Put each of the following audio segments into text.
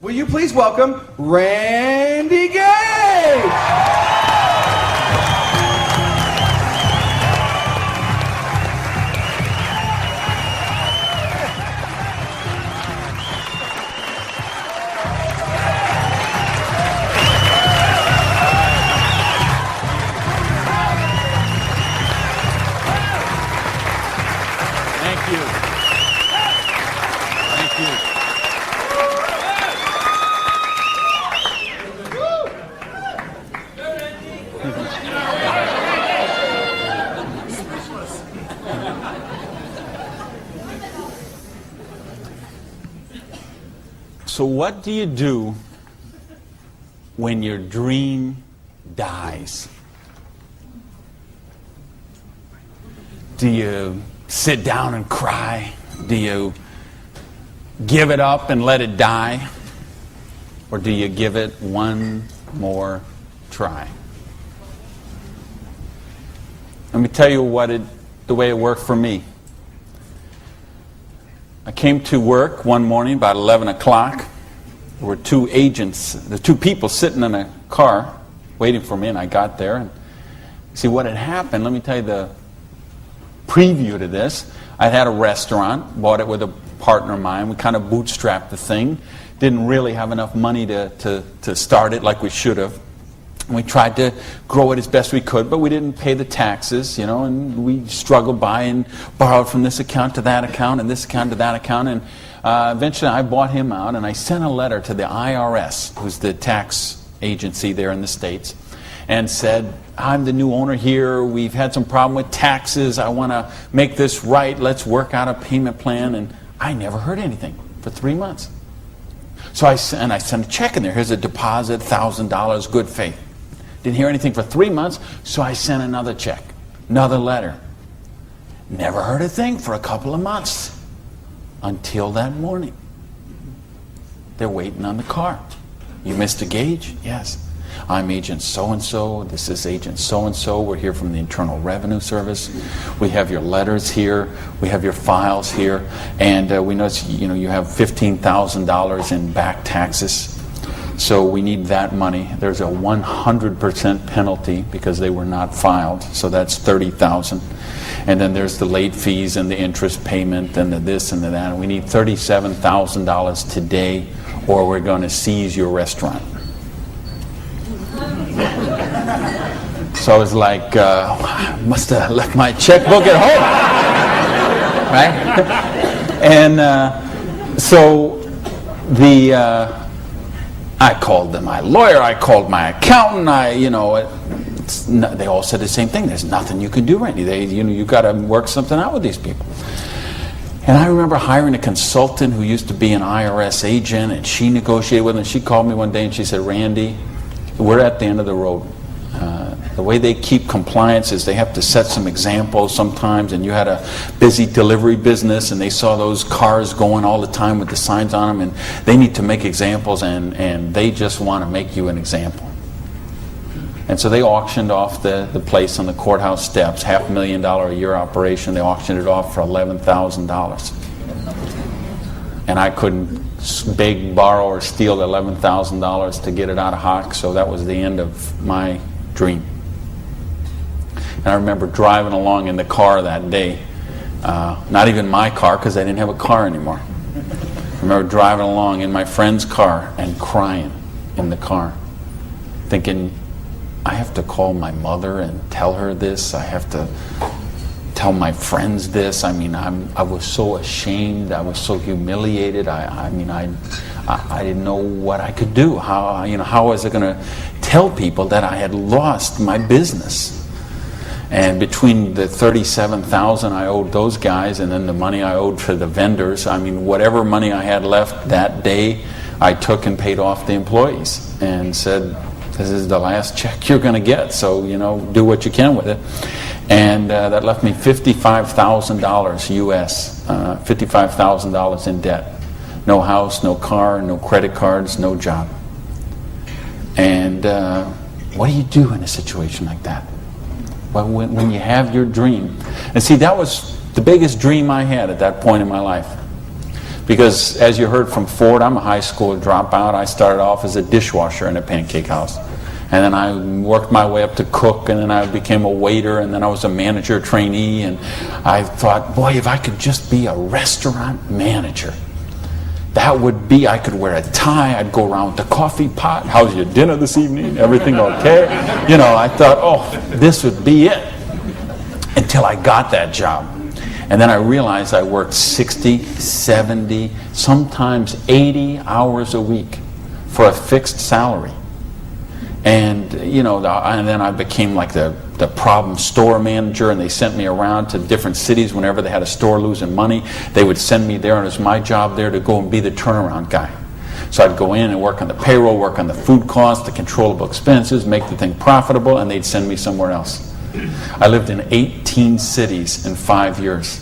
Will you please welcome Randy Gage? So what do you do when your dream dies? Do you sit down and cry? Do you give it up and let it die? Or do you give it one more try? Let me tell you the way it worked for me. I came to work one morning about 11 o'clock. There were two people sitting in a car waiting for me, and I got there. And see what had happened, let me tell you the preview to this. I had a restaurant, bought it with a partner of mine. We kind of bootstrapped the thing. Didn't really have enough money to start it like we should have. And we tried to grow it as best we could, but we didn't pay the taxes, and we struggled by and borrowed from this account to that account and this account to that account. And eventually I bought him out, and I sent a letter to the IRS, who's the tax agency there in the States, and said, I'm the new owner here. We've had some problem with taxes. I want to make this right. Let's work out a payment plan. And I never heard anything for 3 months. So I sent a check in there. Here's a deposit, $1,000, good faith. Didn't hear anything for 3 months, so I sent another check, another letter. Never heard a thing for a couple of months until that morning. They're waiting on the car. You Mr. Gage? Yes. I'm Agent so-and-so. This is Agent so-and-so. We're here from the Internal Revenue Service. We have your letters here. We have your files here. And we notice you have $15,000 in back taxes. So we need that money. There's a 100% penalty because they were not filed. So that's $30,000. And then there's the late fees and the interest payment and the this and the that. And we need $37,000 today, or we're going to seize your restaurant. So I was like, I must have left my checkbook at home, right? And so I called my lawyer, I called my accountant. They all said the same thing. There's nothing you can do, Randy. You got to work something out with these people. And I remember hiring a consultant who used to be an IRS agent, and she negotiated with him. She called me one day and she said, Randy, we're at the end of the road. The way they keep compliance is they have to set some examples sometimes, and you had a busy delivery business and they saw those cars going all the time with the signs on them, and they need to make examples, and they just want to make you an example. And so they auctioned off the place on the courthouse steps, $500,000 a year operation. They auctioned it off for $11,000. And I couldn't beg, borrow, or steal $11,000 to get it out of hock, so that was the end of my dream. And I remember driving along in the car that day, not even my car because I didn't have a car anymore. I remember driving along in my friend's car and crying in the car, thinking, I have to call my mother and tell her this. I have to tell my friends this. I was so ashamed. I was so humiliated. I didn't know what I could do. How was I going to tell people that I had lost my business? And between the $37,000 I owed those guys and then the money I owed for the vendors, whatever money I had left that day, I took and paid off the employees and said, this is the last check you're going to get, so do what you can with it. And that left me $55,000 US, $55,000 in debt. No house, no car, no credit cards, no job. And what do you do in a situation like that? Well, when you have your dream. And see, that was the biggest dream I had at that point in my life. Because as you heard from Ford, I'm a high school dropout. I started off as a dishwasher in a pancake house. And then I worked my way up to cook, and then I became a waiter, and then I was a manager trainee. And I thought, boy, if I could just be a restaurant manager, that would be, I could wear a tie, I'd go around with the coffee pot. How's your dinner this evening? Everything okay? You know, I thought, oh, this would be it. Until I got that job. And then I realized I worked 60, 70, sometimes 80 hours a week for a fixed salary. And, you know, and then I became like the problem store manager, and they sent me around to different cities whenever they had a store losing money. They would send me there, and it was my job there to go and be the turnaround guy. So I'd go in and work on the payroll, work on the food costs, the controllable expenses, make the thing profitable, and they'd send me somewhere else. I lived in 18 cities in 5 years.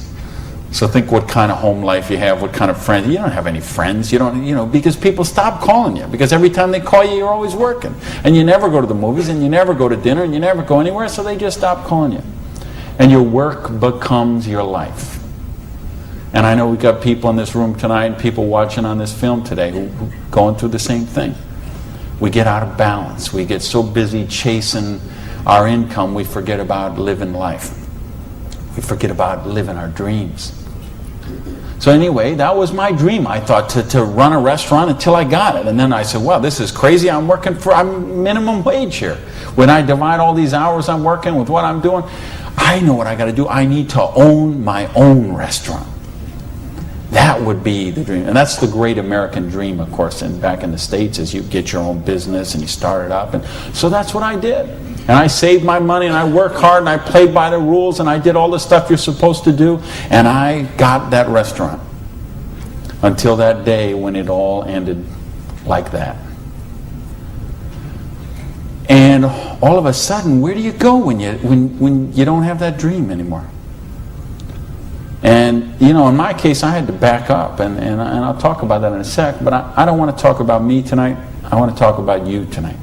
So think what kind of home life you have, what kind of friends. You don't have any friends. You don't, you know, because people stop calling you. Because every time they call you, you're always working. And you never go to the movies, and you never go to dinner, and you never go anywhere, so they just stop calling you. And your work becomes your life. And I know we've got people in this room tonight and people watching on this film today who are going through the same thing. We get out of balance. We get so busy chasing our income, we forget about living life. We forget about living our dreams. So anyway, that was my dream. I thought to run a restaurant until I got it. And then I said, well, this is crazy. I'm minimum wage here. When I divide all these hours I'm working with what I'm doing, I know what I got to do. I need to own my own restaurant. That would be the dream. And that's the great American dream, of course, and back in the States, is you get your own business and you start it up. And so that's what I did. And I saved my money, and I worked hard, and I played by the rules, and I did all the stuff you're supposed to do, and I got that restaurant. Until that day when it all ended like that. And all of a sudden, where do you go when you don't have that dream anymore? And, you know, in my case, I had to back up, and I'll talk about that in a sec, but I don't want to talk about me tonight. I want to talk about you tonight.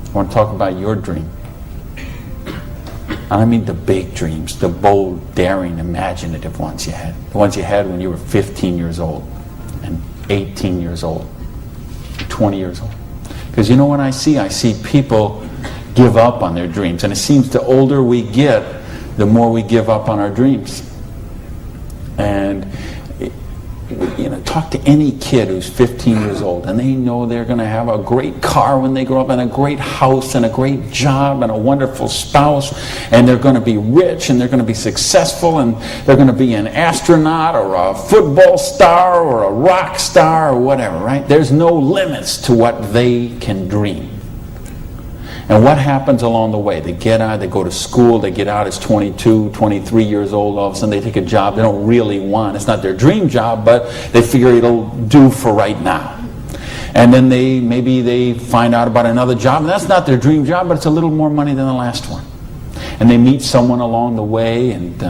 I want to talk about your dream. I mean the big dreams, the bold, daring, imaginative ones you had. The ones you had when you were 15 years old, and 18 years old, 20 years old. Because you know what I see people give up on their dreams. And it seems the older we get, the more we give up on our dreams. And you know, talk to any kid who's 15 years old, and they know they're going to have a great car when they grow up, and a great house, and a great job, and a wonderful spouse, and they're going to be rich, and they're going to be successful, and they're going to be an astronaut, or a football star, or a rock star, or whatever, right? There's no limits to what they can dream. And what happens along the way? They get out, they go to school, they get out as 22, 23 years old, all of a sudden they take a job they don't really want. It's not their dream job, but they figure it'll do for right now. And then maybe they find out about another job, and that's not their dream job, but it's a little more money than the last one. And they meet someone along the way, and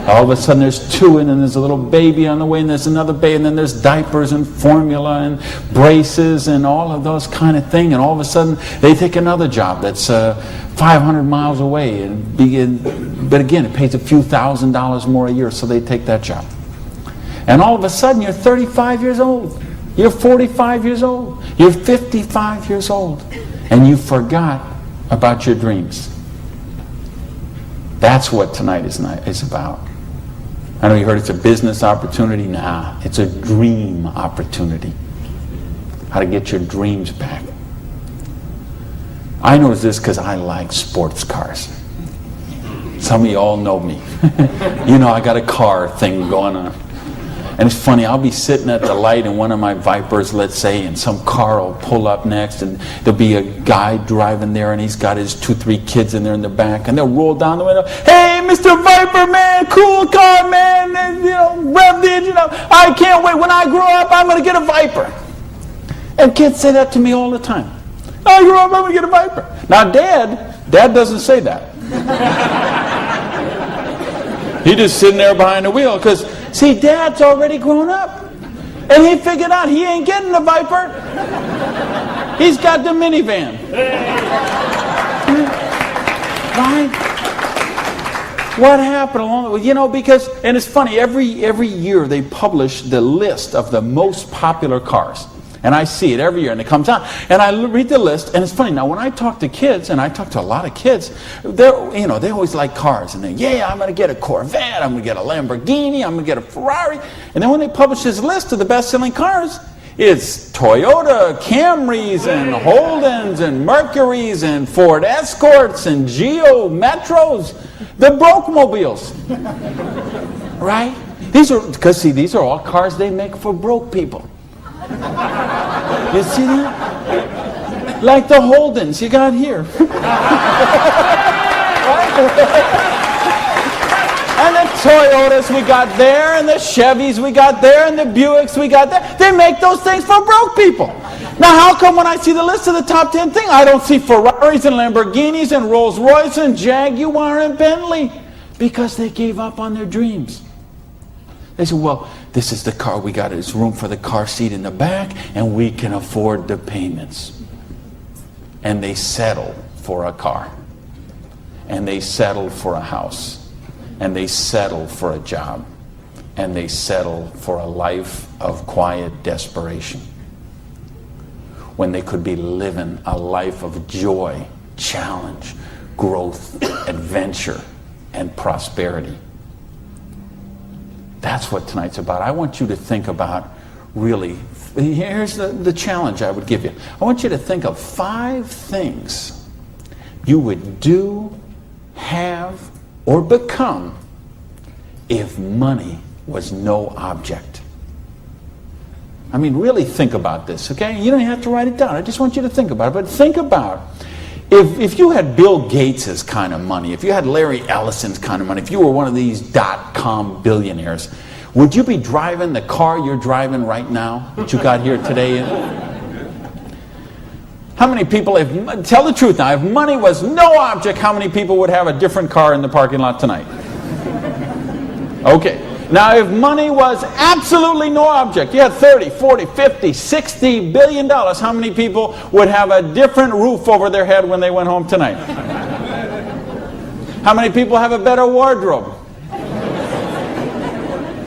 all of a sudden there's two, and then there's a little baby on the way, and there's another baby, and then there's diapers and formula and braces and all of those kind of things. And all of a sudden they take another job that's 500 miles away, but again, it pays a few $1,000s more a year, so they take that job. And all of a sudden you're 35 years old, you're 45 years old, you're 55 years old, and you forgot about your dreams. That's what tonight is about. I know you heard it's a business opportunity. Nah, it's a dream opportunity. How to get your dreams back. I know this because I like sports cars. Some of you all know me. You know I got a car thing going on. And it's funny, I'll be sitting at the light in one of my Vipers, let's say, and some car will pull up next, and there'll be a guy driving there, and he's got his 2-3 kids in there in the back, and they'll roll down the window, "Hey, Mr. Viper, man, cool car, man, and, you know, rev the engine up. I can't wait. When I grow up, I'm going to get a Viper." And kids say that to me all the time. "I grow up, I'm going to get a Viper." Now, Dad doesn't say that. He's just sitting there behind the wheel, because see, Dad's already grown up. And he figured out he ain't getting the Viper. He's got the minivan. Right? What happened along the way? You know, because, and it's funny, every year they publish the list of the most popular cars. And I see it every year, and it comes out. And I read the list, and it's funny. Now, when I talk to kids, and I talk to a lot of kids, they always like cars. And I'm going to get a Corvette, I'm going to get a Lamborghini, I'm going to get a Ferrari. And then when they publish this list of the best-selling cars, it's Toyota Camrys and Holdens and Mercurys and Ford Escorts and Geo Metros, the broke-mobiles. Right? These are all cars they make for broke people. You see that? Like the Holdens you got here. And the Toyotas we got there, and the Chevys we got there, and the Buicks we got there. They make those things for broke people. Now, how come when I see the list of the top 10 things, I don't see Ferraris and Lamborghinis and Rolls Royce and Jaguar and Bentley? Because they gave up on their dreams. They said, well, this is the car we got. There's room for the car seat in the back, and we can afford the payments. And they settle for a car. And they settle for a house. And they settle for a job. And they settle for a life of quiet desperation. When they could be living a life of joy, challenge, growth, adventure, and prosperity. That's what tonight's about. I want you to think about, really, here's the challenge I would give you. I want you to think of 5 things you would do, have, or become if money was no object. I mean, really think about this, okay? You don't have to write it down. I just want you to think about it. But think about if you had Bill Gates' kind of money, if you had Larry Ellison's kind of money, if you were one of these .com billionaires, would you be driving the car you're driving right now that you got here today in? How many people, tell the truth now, if money was no object, how many people would have a different car in the parking lot tonight? Okay. Now, if money was absolutely no object, you had 30, 40, 50, 60 billion dollars, how many people would have a different roof over their head when they went home tonight? How many people have a better wardrobe?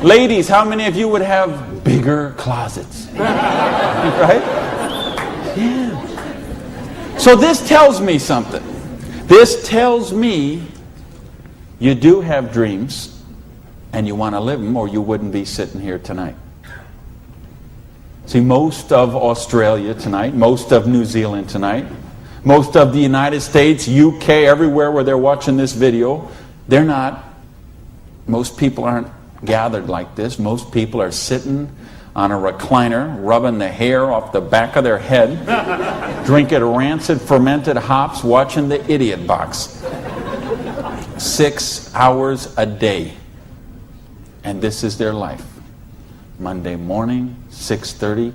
Ladies, how many of you would have bigger closets? Right? Yeah. So this tells me something. This tells me you do have dreams. And you want to live them, or you wouldn't be sitting here tonight. See, most of Australia tonight, most of New Zealand tonight, most of the United States, UK, everywhere where they're watching this video, most people aren't gathered like this. Most people are sitting on a recliner, rubbing the hair off the back of their head, drinking rancid fermented hops, watching the Idiot Box. 6 hours a day. And this is their life. Monday morning, 6:30,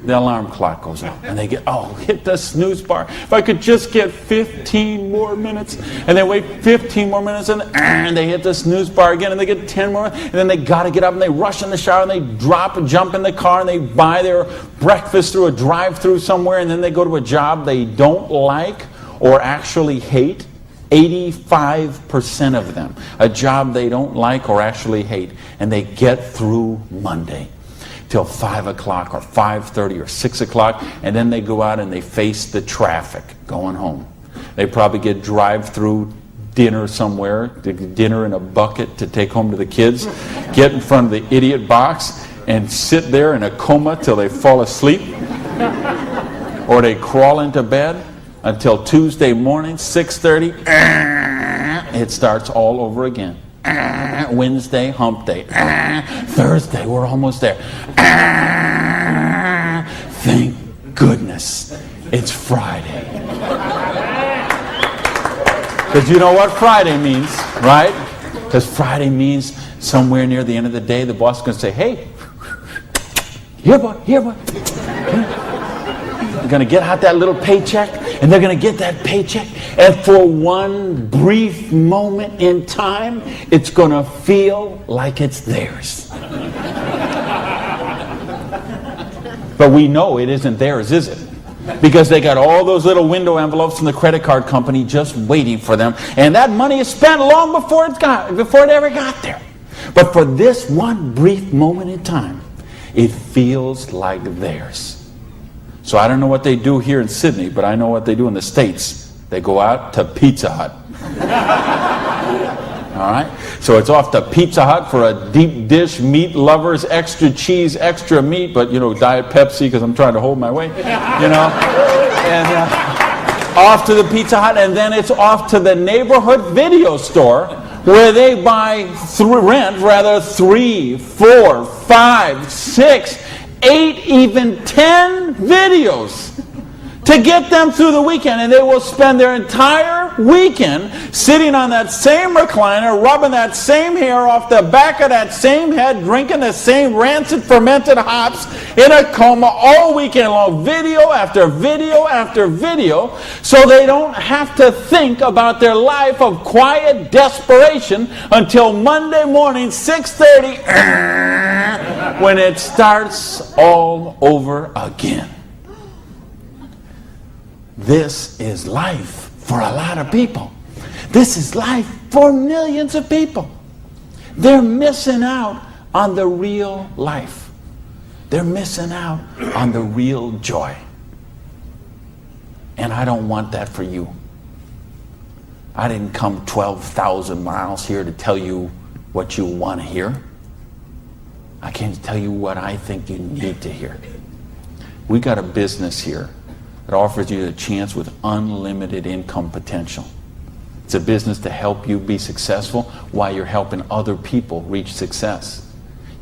the alarm clock goes off. And they hit the snooze bar. If I could just get 15 more minutes. And they wait 15 more minutes, and they hit the snooze bar again, and they get 10 more. And then they got to get up, and they rush in the shower, and they jump in the car, and they buy their breakfast through a drive-through somewhere, and then they go to a job they don't like or actually hate. 85% of them, a job they don't like or actually hate, and they get through Monday till 5 o'clock or 5:30 or 6 o'clock, and then they go out and they face the traffic going home. They probably get drive-through dinner somewhere, dinner in a bucket to take home to the kids, get in front of the Idiot Box and sit there in a coma till they fall asleep, or they crawl into bed. Until Tuesday morning, 6:30, it starts all over again. Wednesday, hump day. Thursday, we're almost there. Thank goodness it's Friday. Because you know what Friday means, right? Because Friday means somewhere near the end of the day, the boss is going to say, hey, here, boy. They're going to get out that little paycheck, and they're going to get that paycheck, and for one brief moment in time, it's going to feel like it's theirs. But we know it isn't theirs, is it? Because they got all those little window envelopes from the credit card company just waiting for them. And that money is spent long before it ever got there. But for this one brief moment in time, it feels like theirs. So I don't know what they do here in Sydney, but I know what they do in the States. They go out to Pizza Hut. All right? So it's off to Pizza Hut for a deep dish, meat lovers, extra cheese, extra meat, but, Diet Pepsi because I'm trying to hold my weight, And off to the Pizza Hut, and then it's off to the neighborhood video store where they rent 3, 4, 5, 6, 8, even 10 videos to get them through the weekend. And they will spend their entire weekend sitting on that same recliner, rubbing that same hair off the back of that same head, drinking the same rancid fermented hops in a coma all weekend long, video after video after video, so they don't have to think about their life of quiet desperation until Monday morning, 6:30, when it starts all over again. This is life for a lot of people. This is life for millions of people. They're missing out on the real life. They're missing out on the real joy. And I don't want that for you. I didn't come 12,000 miles here to tell you what you want to hear. I came to tell you what I think you need to hear. We got a business here that offers you a chance with unlimited income potential. It's a business to help you be successful while you're helping other people reach success.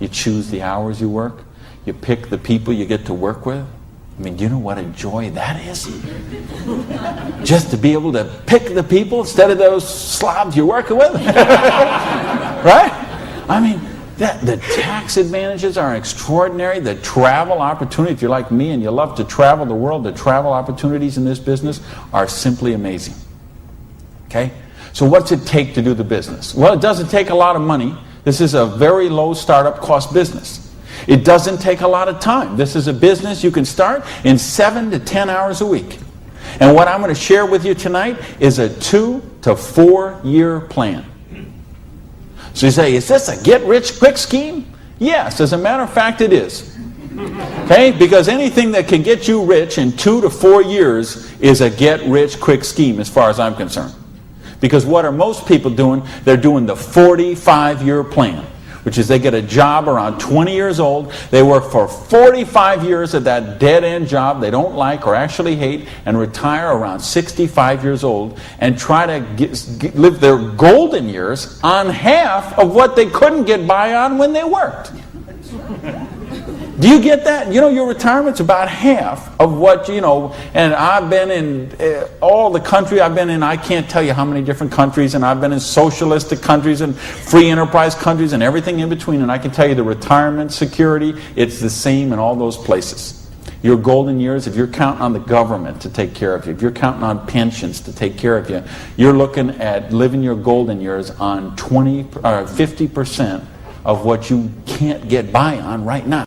You choose the hours you work. You pick the people you get to work with. I mean, do you know what a joy that is? Just to be able to pick the people instead of those slobs you're working with. Right? I mean, the tax advantages are extraordinary. The travel opportunity, if you're like me and you love to travel the world, the travel opportunities in this business are simply amazing. Okay? So what's it take to do the business? Well, it doesn't take a lot of money. This is a very low startup cost business. It doesn't take a lot of time. This is a business you can start in 7 to 10 hours a week. And what I'm going to share with you tonight is a 2 to 4 year plan. So you say, is this a get-rich-quick scheme? Yes, as a matter of fact, it is. Okay? Because anything that can get you rich in 2 to 4 years is a get-rich-quick scheme as far as I'm concerned. Because what are most people doing? They're doing the 45-year plan, which is they get a job around 20 years old. They work for 45 years at that dead-end job they don't like or actually hate, and retire around 65 years old and try to live their golden years on half of what they couldn't get by on when they worked. Do you get that? Your retirement's about half of what, and I've been in all the country I've been in. I can't tell you how many different countries, and I've been in socialistic countries and free enterprise countries and everything in between, and I can tell you the retirement security, it's the same in all those places. Your golden years, if you're counting on the government to take care of you, if you're counting on pensions to take care of you, you're looking at living your golden years on 50% of what you can't get by on right now.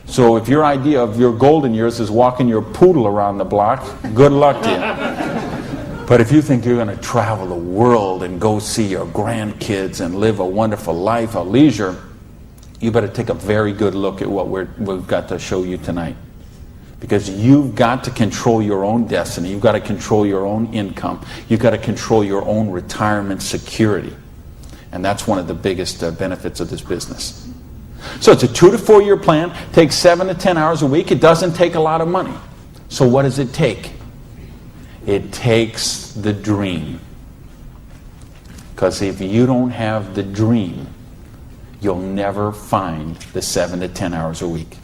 So if your idea of your golden years is walking your poodle around the block, good luck to you. But if you think you're going to travel the world and go see your grandkids and live a wonderful life of leisure, you better take a very good look at what we've got to show you tonight. Because you've got to control your own destiny. You've got to control your own income. You've got to control your own retirement security. And that's one of the biggest benefits of this business. So it's a 2 to 4 year plan, takes 7 to 10 hours a week. It doesn't take a lot of money. So what does it take? It takes the dream. Because if you don't have the dream, you'll never find the 7 to 10 hours a week.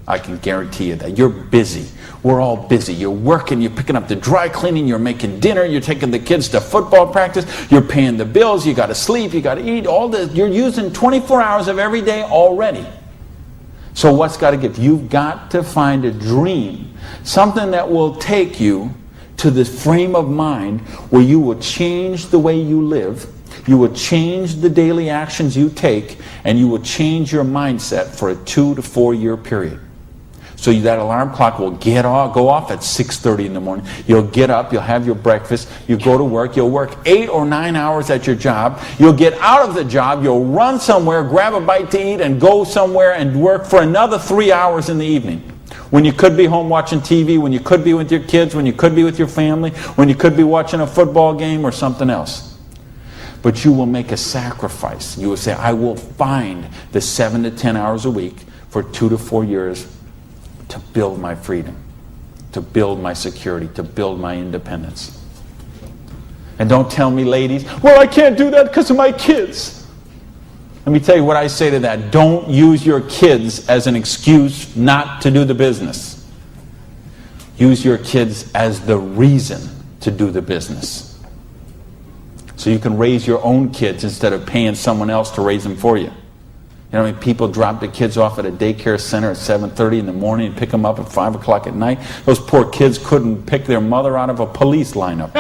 I can guarantee you that. You're busy. We're all busy. You're working, you're picking up the dry cleaning, you're making dinner, you're taking the kids to football practice, you're paying the bills, you got to sleep, you got to eat, all this. You're using 24 hours of every day already. So what's got to give? You've got to find a dream, something that will take you to the frame of mind where you will change the way you live, you will change the daily actions you take, and you will change your mindset for a 2 to 4 year period. So that alarm clock will go off at 6:30 in the morning. You'll get up, you'll have your breakfast, you go to work, you'll work 8 or 9 hours at your job, you'll get out of the job, you'll run somewhere, grab a bite to eat, and go somewhere and work for another 3 hours in the evening. When you could be home watching TV, when you could be with your kids, when you could be with your family, when you could be watching a football game or something else. But you will make a sacrifice. You will say, I will find the 7 to 10 hours a week for 2 to 4 years to build my freedom, to build my security, to build my independence. And don't tell me, ladies, well, I can't do that because of my kids. Let me tell you what I say to that. Don't use your kids as an excuse not to do the business. Use your kids as the reason to do the business. So you can raise your own kids instead of paying someone else to raise them for you. You know, people drop their kids off at a daycare center at 7:30 in the morning and pick them up at 5 o'clock at night. Those poor kids couldn't pick their mother out of a police lineup.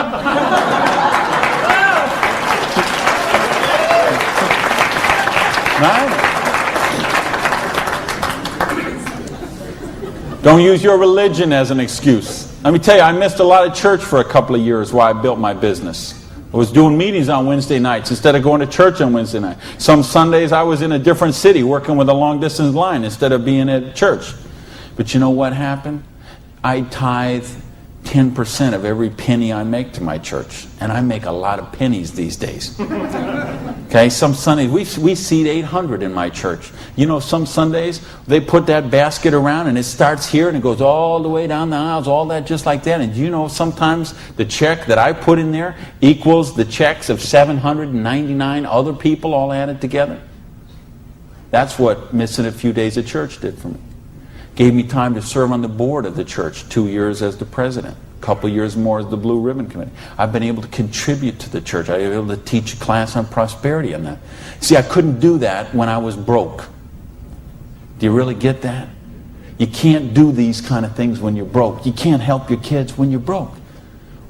Right? Don't use your religion as an excuse. Let me tell you, I missed a lot of church for a couple of years while I built my business. I was doing meetings on Wednesday nights instead of going to church on Wednesday night. Some Sundays I was in a different city working with a long distance line instead of being at church. But you know what happened? I tithe 10% of every penny I make to my church. And I make a lot of pennies these days. Okay, some Sundays, we seat 800 in my church. You know, some Sundays, they put that basket around and it starts here and it goes all the way down the aisles, all that just like that. And you know, sometimes the check that I put in there equals the checks of 799 other people all added together. That's what missing a few days of church did for me. Gave me time to serve on the board of the church, 2 years as the president, a couple years more as the Blue Ribbon Committee. I've been able to contribute to the church. I've been able to teach a class on prosperity on that. See, I couldn't do that when I was broke. Do you really get that? You can't do these kind of things when you're broke. You can't help your kids when you're broke.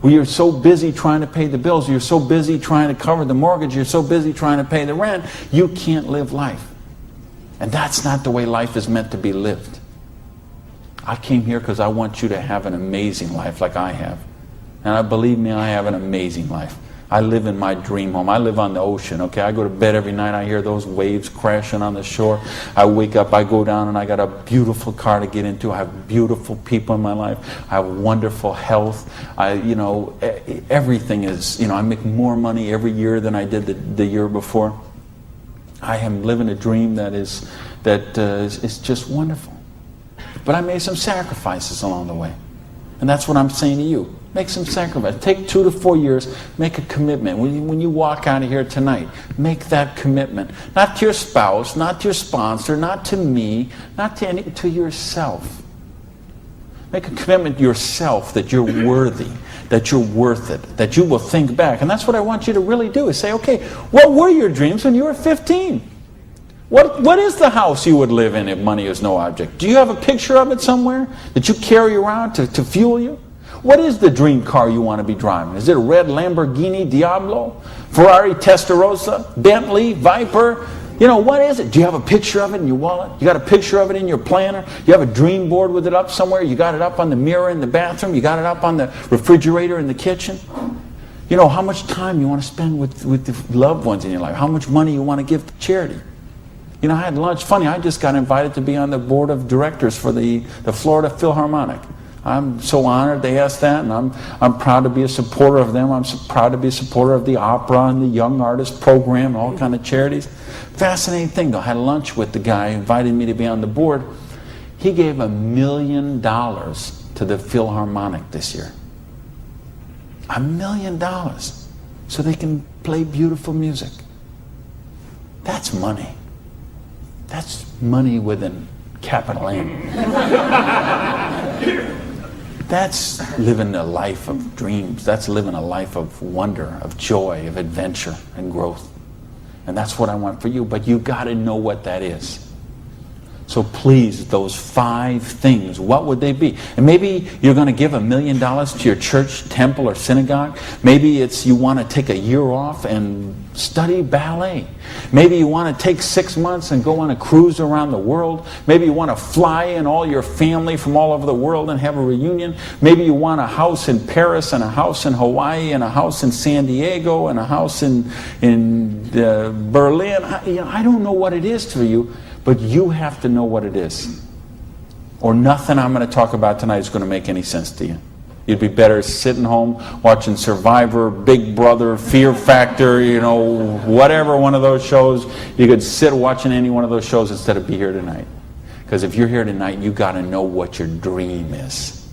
When you're so busy trying to pay the bills, you're so busy trying to cover the mortgage, you're so busy trying to pay the rent, you can't live life. And that's not the way life is meant to be lived. I came here because I want you to have an amazing life like I have. And believe me, I have an amazing life. I live in my dream home. I live on the ocean, okay? I go to bed every night, I hear those waves crashing on the shore. I wake up, I go down, and I got a beautiful car to get into. I have beautiful people in my life. I have wonderful health. Everything is, I make more money every year than I did the year before. I am living a dream that is just wonderful. But I made some sacrifices along the way. And that's what I'm saying to you. Make some sacrifice. Take 2 to 4 years. Make a commitment. When you walk out of here tonight, make that commitment. Not to your spouse, not to your sponsor, not to me, not to yourself. Make a commitment to yourself that you're worthy, that you're worth it, that you will think back. And that's what I want you to really do, is say, okay, what were your dreams when you were 15? What is the house you would live in if money is no object? Do you have a picture of it somewhere that you carry around to fuel you? What is the dream car you want to be driving? Is it a red Lamborghini Diablo? Ferrari Testarossa? Bentley? Viper? What is it? Do you have a picture of it in your wallet? You got a picture of it in your planner? You have a dream board with it up somewhere? You got it up on the mirror in the bathroom? You got it up on the refrigerator in the kitchen? How much time you want to spend with the loved ones in your life? How much money you want to give to charity? I had lunch. Funny, I just got invited to be on the board of directors for the Florida Philharmonic. I'm so honored they asked that, and I'm proud to be a supporter of them. I'm proud to be a supporter of the opera and the Young Artist Program and all kind of charities. Fascinating thing, though. I had lunch with the guy who invited me to be on the board. He gave $1 million to the Philharmonic this year. $1 million. So they can play beautiful music. That's money. That's money with a capital M. That's living a life of dreams. That's living a life of wonder, of joy, of adventure and growth. And that's what I want for you. But you got to know what that is. So please, those 5 things, what would they be? And maybe you're going to give $1 million to your church, temple, or synagogue. Maybe it's you want to take a year off and study ballet. Maybe you want to take 6 months and go on a cruise around the world. Maybe you want to fly in all your family from all over the world and have a reunion. Maybe you want a house in Paris and a house in Hawaii and a house in San Diego and a house in Berlin. I don't know what it is for you. But you have to know what it is. Or nothing I'm going to talk about tonight is going to make any sense to you. You'd be better sitting home watching Survivor, Big Brother, Fear Factor, whatever one of those shows. You could sit watching any one of those shows instead of be here tonight. Because if you're here tonight, you got to know what your dream is.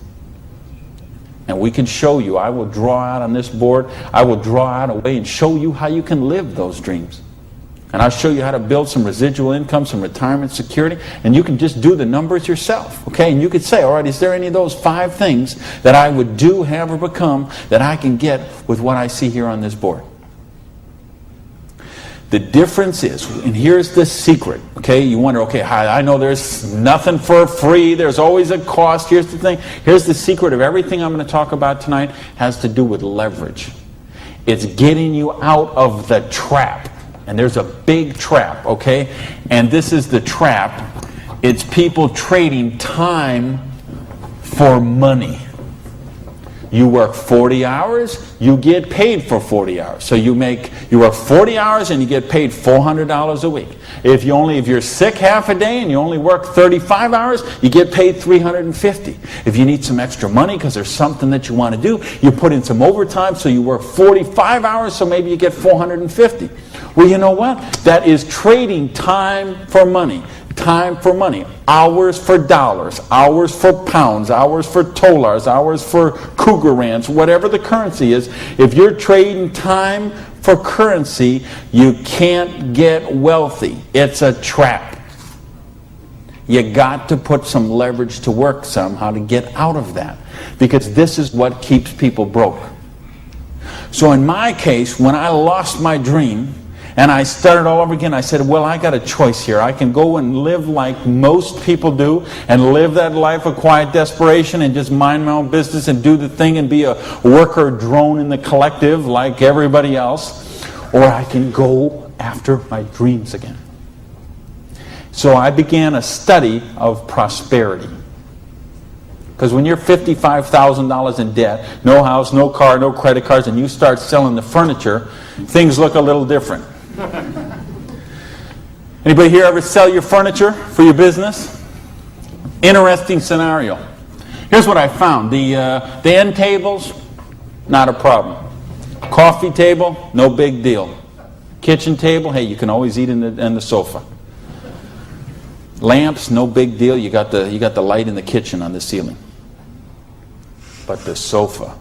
And we can show you. I will draw out on this board. I will draw out a way and show you how you can live those dreams. And I'll show you how to build some residual income, some retirement security, and you can just do the numbers yourself, okay? And you could say, all right, is there any of those 5 things that I would do, have, or become that I can get with what I see here on this board? The difference is, and here's the secret, okay? You wonder, okay, I know there's nothing for free. There's always a cost. Here's the thing. Here's the secret of everything I'm going to talk about tonight has to do with leverage. It's getting you out of the trap. And there's a big trap, okay? And this is the trap. It's people trading time for money. You work 40 hours, you get paid for 40 hours. So you work 40 hours and you get paid $400 a week. If you're sick half a day and you only work 35 hours, you get paid $350. If you need some extra money because there's something that you want to do, you put in some overtime, so you work 45 hours, so maybe you get $450. Well, you know what? That is trading time for money. Time for money. Hours for dollars. Hours for pounds. Hours for dollars. Hours for Cougarans. Whatever the currency is. If you're trading time for currency, you can't get wealthy. It's a trap. You got to put some leverage to work somehow to get out of that. Because this is what keeps people broke. So in my case, when I lost my dream, and I started all over again, I said, well, I got a choice here. I can go and live like most people do and live that life of quiet desperation and just mind my own business and do the thing and be a worker drone in the collective like everybody else. Or I can go after my dreams again. So I began a study of prosperity. Because when you're $55,000 in debt, no house, no car, no credit cards, and you start selling the furniture, things look a little different. Anybody here ever sell your furniture for your business? Interesting scenario. Here's what I found. The end tables, not a problem. Coffee table, no big deal. Kitchen table, hey, you can always eat in the sofa. Lamps, no big deal. You got the light in the kitchen on the ceiling. But the sofa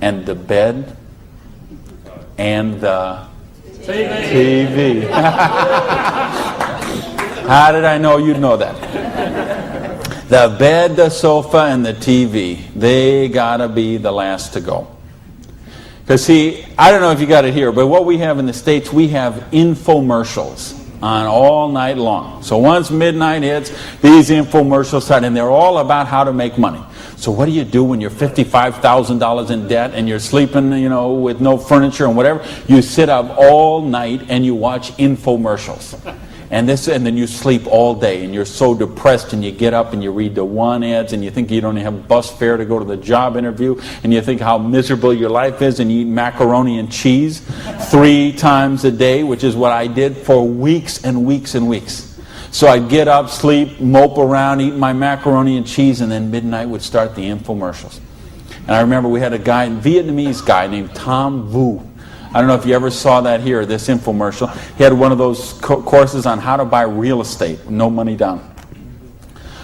and the bed and the TV. How did I know you'd know that? The bed, the sofa, and the TV, they gotta be the last to go. Because see, I don't know if you got it here, but what we have in the States, we have infomercials on all night long. So once midnight hits, these infomercials start, and they're all about how to make money. So what do you do when you're $55,000 in debt and you're sleeping, with no furniture and whatever? You sit up all night and you watch infomercials. And then you sleep all day and you're so depressed, and you get up and you read the one ads and you think you don't have bus fare to go to the job interview, and you think how miserable your life is, and you eat macaroni and cheese 3 times a day, which is what I did for weeks and weeks and weeks. So I'd get up, sleep, mope around, eat my macaroni and cheese, and then midnight would start the infomercials. And I remember we had a Vietnamese guy named Tom Vu. I don't know if you ever saw that here, this infomercial. He had one of those courses on how to buy real estate, no money down.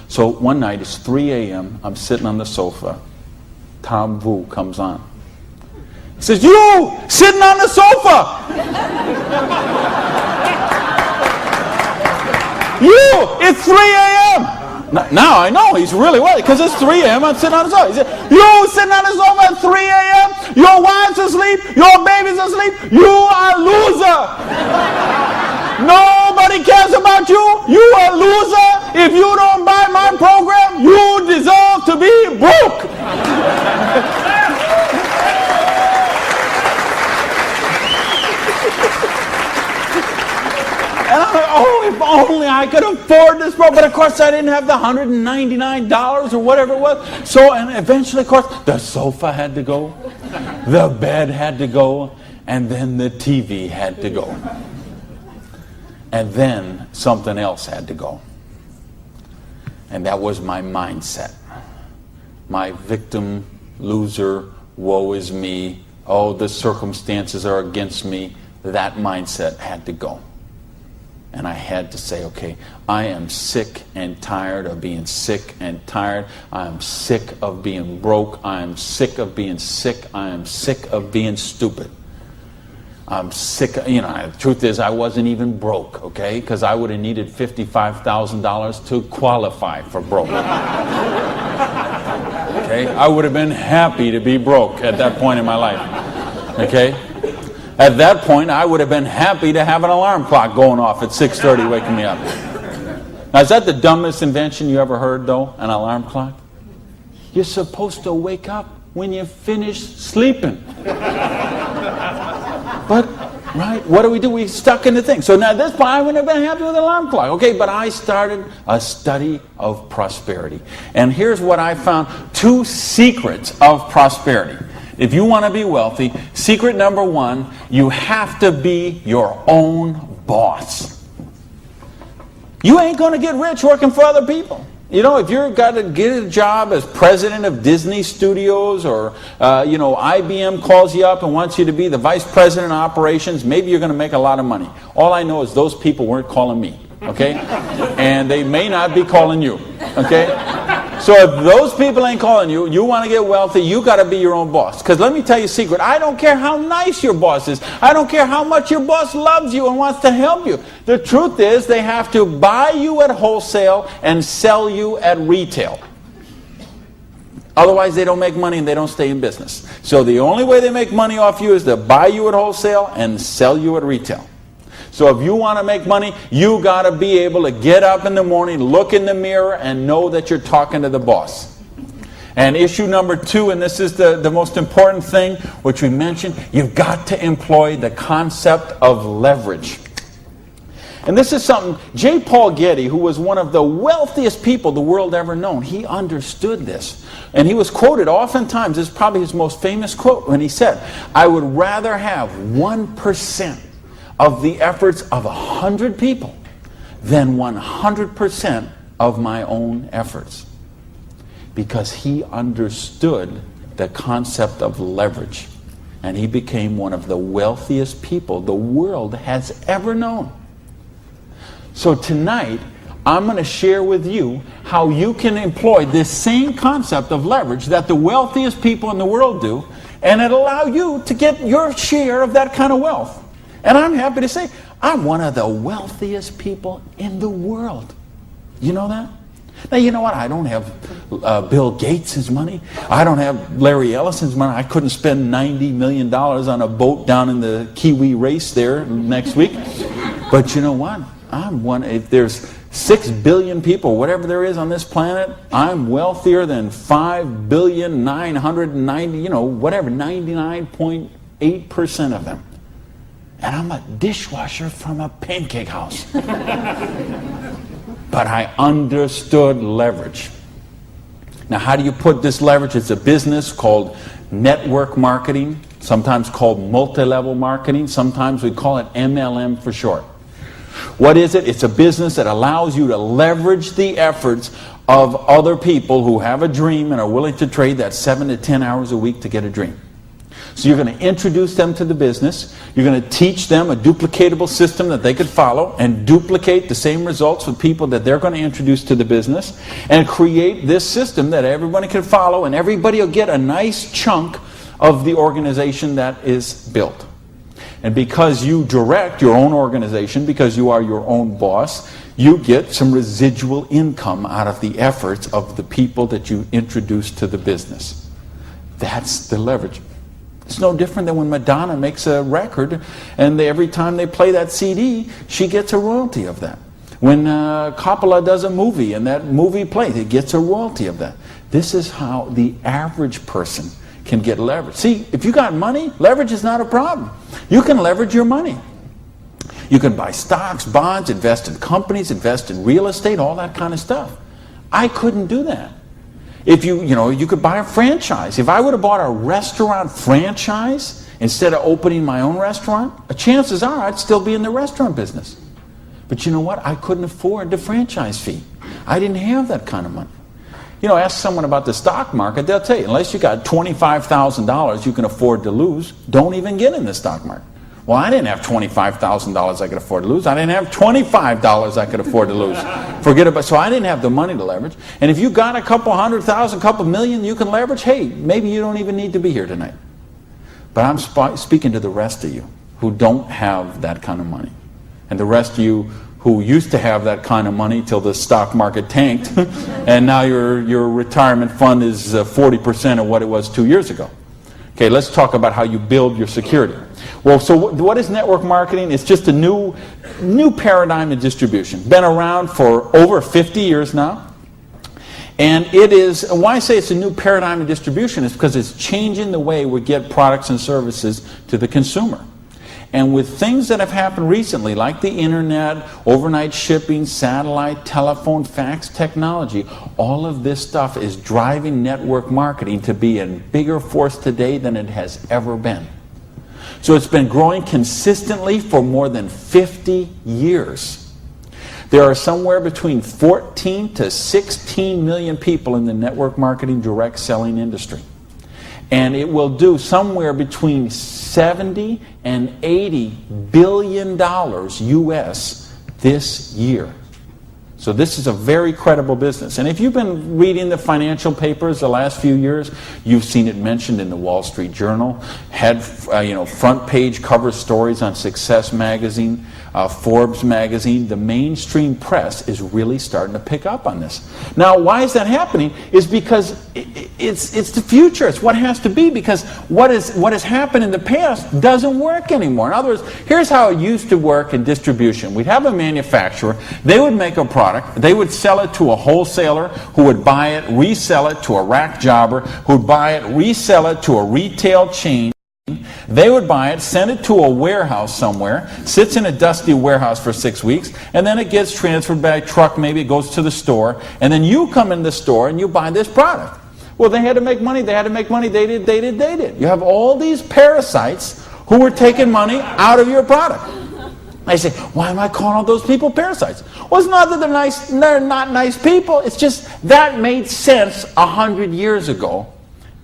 So one night, it's 3 a.m., I'm sitting on the sofa. Tom Vu comes on. He says, "You, sitting on the sofa! You, it's 3 a.m. Now I know he's really worried, because it's 3 a.m. I'm sitting on the sofa. He said, "You sitting on the sofa at 3 a.m. Your wife's asleep. Your baby's asleep. You are a loser. nobody cares about you. You a loser. If you don't buy my program, you deserve to be broke. And I'm like, oh, if only I could afford this program. But of course, I didn't have the $199 or whatever it was. So, and eventually, of course, the sofa had to go, the bed had to go, and then the TV had to go. And then something else had to go. And that was my mindset. My victim, loser, woe is me, oh, the circumstances are against me. That mindset had to go. And I had to say, okay, I am sick and tired of being sick and tired. I am sick of being broke. I am sick of being sick. I am sick of being stupid. I'm sick, the truth is I wasn't even broke, okay? Because I would have needed $55,000 to qualify for broke. Okay? I would have been happy to be broke at that point in my life. Okay? At that point, I would have been happy to have an alarm clock going off at 6:30 waking me up. Now, is that the dumbest invention you ever heard, though? An alarm clock? You're supposed to wake up when you finish sleeping. But, right, what do? We stuck in the thing. So now at this point, I wouldn't have been happy with the alarm clock. Okay, but I started a study of prosperity. And here's what I found. 2 secrets of prosperity. If you want to be wealthy, secret number 1, you have to be your own boss. You ain't going to get rich working for other people. If you've got to get a job as president of Disney Studios or, IBM calls you up and wants you to be the vice president of operations, maybe you're going to make a lot of money. All I know is those people weren't calling me, okay? And they may not be calling you, okay? So if those people ain't calling you, you want to get wealthy, you got to be your own boss. Because let me tell you a secret. I don't care how nice your boss is. I don't care how much your boss loves you and wants to help you. The truth is they have to buy you at wholesale and sell you at retail. Otherwise, they don't make money and they don't stay in business. So the only way they make money off you is to buy you at wholesale and sell you at retail. So if you want to make money, you got to be able to get up in the morning, look in the mirror, and know that you're talking to the boss. And issue number 2, and this is the most important thing, which we mentioned, you've got to employ the concept of leverage. And this is something, J. Paul Getty, who was one of the wealthiest people the world ever known, he understood this. And he was quoted oftentimes, this is probably his most famous quote, when he said, I would rather have 1% of the efforts of 100 people than 100% of my own efforts. Because he understood the concept of leverage. And he became one of the wealthiest people the world has ever known. So tonight, I'm going to share with you how you can employ this same concept of leverage that the wealthiest people in the world do, and it'll allow you to get your share of that kind of wealth. And I'm happy to say, I'm one of the wealthiest people in the world. You know that? Now, you know what? I don't have Bill Gates' money. I don't have Larry Ellison's money. I couldn't spend $90 million on a boat down in the Kiwi race there next week. But you know what? I'm one. If there's 6 billion people, whatever there is on this planet, I'm wealthier than 99.8% of them. And I'm a dishwasher from a pancake house. But I understood leverage. Now, how do you put this leverage? It's a business called network marketing, sometimes called multi-level marketing. Sometimes we call it MLM for short. What is it? It's a business that allows you to leverage the efforts of other people who have a dream and are willing to trade that 7 to 10 hours a week to get a dream. So you're going to introduce them to the business. You're going to teach them a duplicatable system that they could follow and duplicate the same results with people that they're going to introduce to the business and create this system that everybody can follow, and everybody will get a nice chunk of the organization that is built. And because you direct your own organization, because you are your own boss, you get some residual income out of the efforts of the people that you introduce to the business. That's the leverage. It's no different than when Madonna makes a record and every time they play that CD, she gets a royalty of that. When Coppola does a movie and that movie plays, it gets a royalty of that. This is how the average person can get leverage. See, if you got money, leverage is not a problem. You can leverage your money. You can buy stocks, bonds, invest in companies, invest in real estate, all that kind of stuff. I couldn't do that. If you could buy a franchise. If I would have bought a restaurant franchise instead of opening my own restaurant, chances are I'd still be in the restaurant business. But you know what? I couldn't afford the franchise fee. I didn't have that kind of money. Ask someone about the stock market, they'll tell you, unless you got $25,000 you can afford to lose, don't even get in the stock market. Well, I didn't have $25,000 I could afford to lose. I didn't have $25 I could afford to lose. Forget about it. So I didn't have the money to leverage. And if you got a couple $100,000, couple million you can leverage, hey, maybe you don't even need to be here tonight. But I'm speaking to the rest of you who don't have that kind of money. And the rest of you who used to have that kind of money till the stock market tanked, and now your retirement fund is 40% of what it was 2 years ago. Okay, let's talk about how you build your security. Well, so what is network marketing? It's just a new paradigm in distribution. Been around for over 50 years now. And it is, and why I say it's a new paradigm in distribution is because it's changing the way we get products and services to the consumer. And with things that have happened recently, like the internet, overnight shipping, satellite, telephone, fax technology, all of this stuff is driving network marketing to be a bigger force today than it has ever been. So it's been growing consistently for more than 50 years. There are somewhere between 14 to 16 million people in the network marketing direct selling industry. And it will do somewhere between 70 and 80 billion dollars US this year. So this is a very credible business. And if you've been reading the financial papers the last few years, you've seen it mentioned in the Wall Street Journal, had front page cover stories on Success Magazine, Forbes Magazine. The mainstream press is really starting to pick up on this. Now, why is that happening? Is because it's the future. It's what has to be, because what has happened in the past doesn't work anymore. In other words, here's how it used to work in distribution. We'd have a manufacturer. They would make a product. They would sell it to a wholesaler who would buy it, resell it to a rack jobber who would buy it, resell it to a retail chain. They would buy it, send it to a warehouse somewhere, sits in a dusty warehouse for 6 weeks, and then it gets transferred by truck, maybe it goes to the store, and then you come in the store and you buy this product. Well, they had to make money, they did. You have all these parasites who were taking money out of your product. I say, why am I calling all those people parasites? Well, it's not that they're not nice people, it's just that made sense 100 years ago.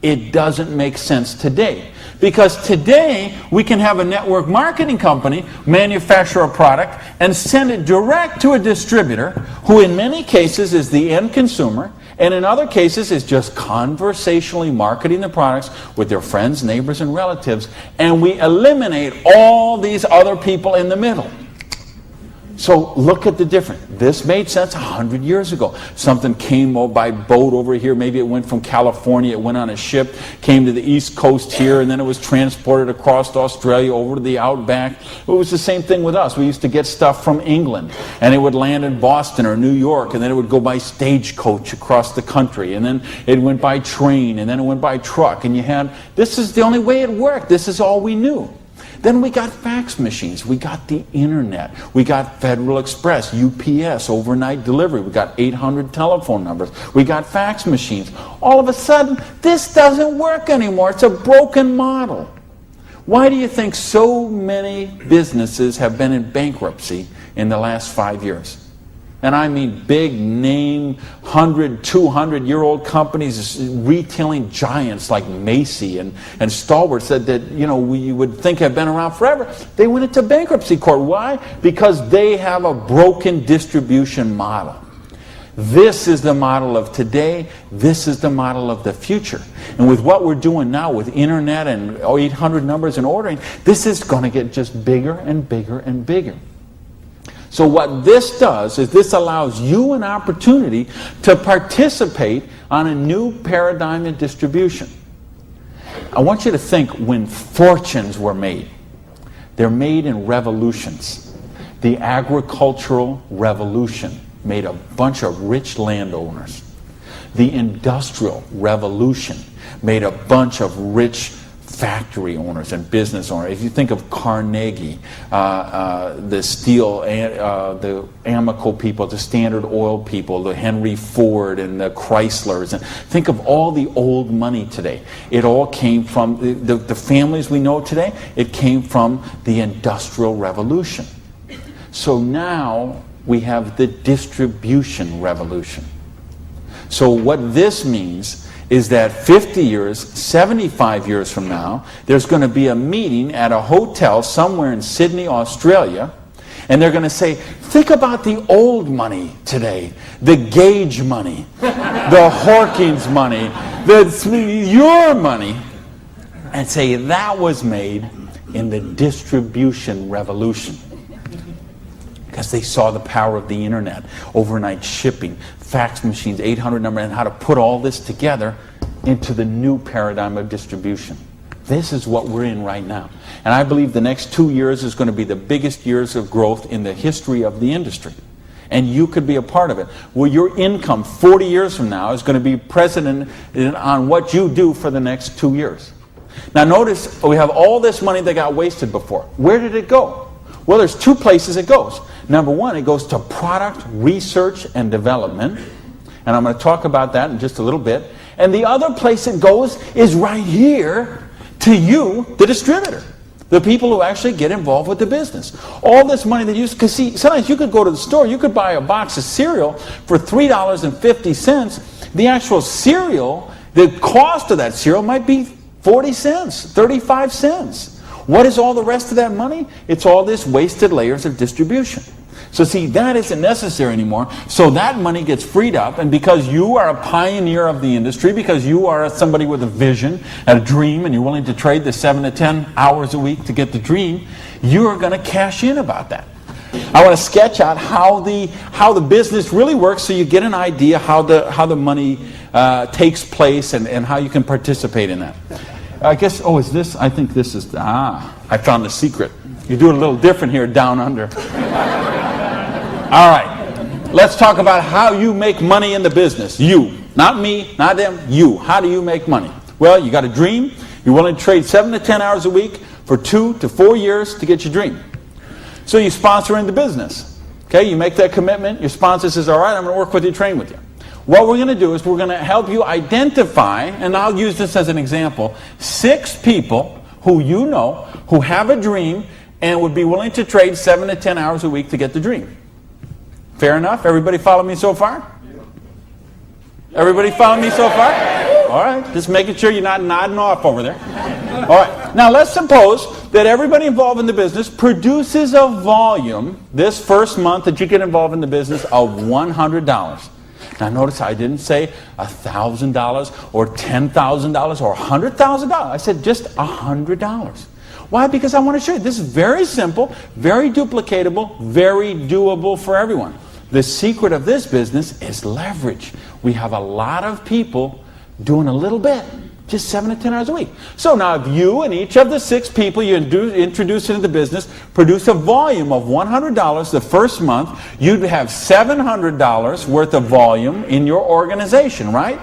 It doesn't make sense today. Because today, we can have a network marketing company manufacture a product and send it direct to a distributor who in many cases is the end consumer, and in other cases is just conversationally marketing the products with their friends, neighbors, and relatives, and we eliminate all these other people in the middle. So look at the difference. This made sense 100 years ago. Something came by boat over here. Maybe it went from California, it went on a ship, came to the East Coast here, and then it was transported across Australia over to the outback. It was the same thing with us. We used to get stuff from England, and it would land in Boston or New York, and then it would go by stagecoach across the country, and then it went by train, and then it went by truck, and this is the only way it worked. This is all we knew. Then we got fax machines, we got the internet, we got Federal Express, UPS, overnight delivery, we got 800 telephone numbers, we got fax machines. All of a sudden, this doesn't work anymore. It's a broken model. Why do you think so many businesses have been in bankruptcy in the last 5 years? And I mean big name, 100, 200-year-old companies, retailing giants like Macy and Stalwarts that we would think have been around forever. They went into bankruptcy court. Why? Because they have a broken distribution model. This is the model of today. This is the model of the future. And with what we're doing now with internet and 800 numbers and ordering, this is going to get just bigger and bigger and bigger. So what this does is this allows you an opportunity to participate on a new paradigm in distribution. I want you to think when fortunes were made. They're made in revolutions. The agricultural revolution made a bunch of rich landowners. The industrial revolution made a bunch of rich factory owners and business owners. If you think of Carnegie, the steel, the Amoco people, the Standard Oil people, the Henry Ford and the Chryslers, and think of all the old money today. It all came from the families we know today. It came from the Industrial Revolution. So now we have the distribution revolution. So what this means is that 50 years, 75 years from now, there's going to be a meeting at a hotel somewhere in Sydney, Australia, and they're going to say, think about the old money today, the Gage money, the Hawkins money, your money, and say that was made in the distribution revolution. Because they saw the power of the internet, overnight shipping, fax machines, 800 number, and how to put all this together into the new paradigm of distribution. This is what we're in right now. And I believe the next 2 years is going to be the biggest years of growth in the history of the industry. And you could be a part of it. Well, your income 40 years from now is going to be precedent on what you do for the next 2 years. Now notice, we have all this money that got wasted before. Where did it go? Well, there's two places it goes. Number one, it goes to product research and development. And I'm going to talk about that in just a little bit. And the other place it goes is right here to you, the distributor. The people who actually get involved with the business. All this money that you... Because see, sometimes you could go to the store, you could buy a box of cereal for $3.50. The actual cereal, the cost of that cereal might be 40 cents, 35 cents. What is all the rest of that money? It's all this wasted layers of distribution. So see, that isn't necessary anymore. So that money gets freed up, and because you are a pioneer of the industry, because you are somebody with a vision and a dream, and you're willing to trade the 7 to 10 hours a week to get the dream, you are going to cash in about that. I want to sketch out how the business really works, so you get an idea how the money takes place and how you can participate in that. I guess, is this? I think this is, I found the secret. You do it a little different here down under. All right, let's talk about how you make money in the business. You, not me, not them, you. How do you make money? Well, you got a dream. You're willing to trade 7 to 10 hours a week for 2 to 4 years to get your dream. So you sponsor in the business. Okay, you make that commitment. Your sponsor says, all right, I'm going to work with you, train with you. What we're going to do is we're going to help you identify, and I'll use this as an example, 6 people who you know who have a dream and would be willing to trade 7 to 10 hours a week to get the dream. Fair enough? Everybody follow me so far? Everybody follow me so far? All right, just making sure you're not nodding off over there. All right, now let's suppose that everybody involved in the business produces a volume this first month that you get involved in the business of $100. Now notice I didn't say $1,000 or $10,000 or $100,000. I said just $100. Why? Because I want to show you this is very simple, very duplicatable, very doable for everyone. The secret of this business is leverage. We have a lot of people doing a little bit, just 7 to 10 hours a week. So now if you and each of the 6 people you introduce into the business produce a volume of $100 the first month, you'd have $700 worth of volume in your organization, right?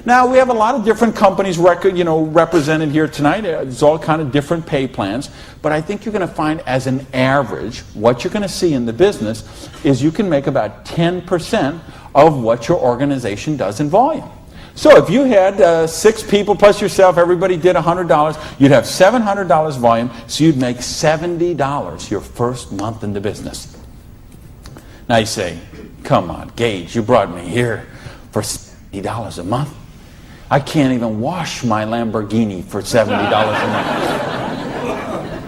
Now we have a lot of different companies represented here tonight. There's all kind of different pay plans, but I think you're going to find as an average, what you're going to see in the business is you can make about 10% of what your organization does in volume. So if you had 6 people plus yourself, everybody did $100, you'd have $700 volume, so you'd make $70 your first month in the business. Now you say, come on, Gage, you brought me here for $70 a month. I can't even wash my Lamborghini for $70 a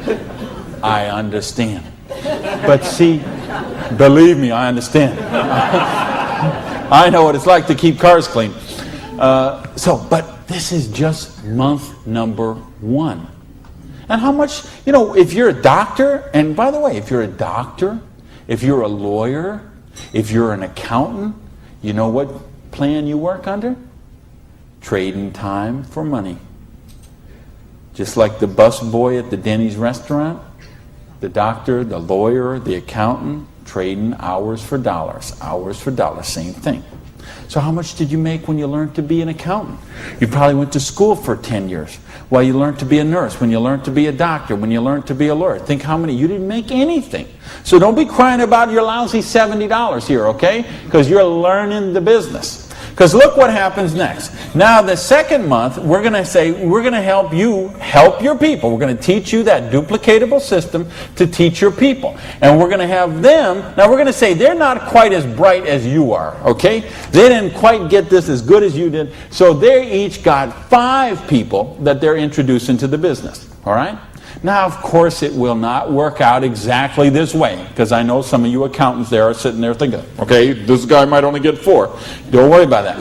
month. I understand. But see, believe me, I understand. I know what it's like to keep cars clean. But this is just month number 1. And how much, if you're a doctor, and by the way, if you're a doctor, if you're a lawyer, if you're an accountant, you know what plan you work under? Trading time for money. Just like the bus boy at the Denny's restaurant, the doctor, the lawyer, the accountant, trading hours for dollars, same thing. So how much did you make when you learned to be an accountant? You probably went to school for 10 years. Well, you learned to be a nurse, when you learned to be a doctor, when you learned to be a lawyer. Think how many. You didn't make anything. So don't be crying about your lousy $70 here, okay? Because you're learning the business. Because look what happens next. Now the second month, we're going to say, we're going to help you help your people. We're going to teach you that duplicatable system to teach your people. And we're going to have them, now we're going to say they're not quite as bright as you are, okay? They didn't quite get this as good as you did. So they each got 5 people that they're introducing to the business, all right? Now, of course, it will not work out exactly this way, because I know some of you accountants there are sitting there thinking, okay, this guy might only get 4. Don't worry about that.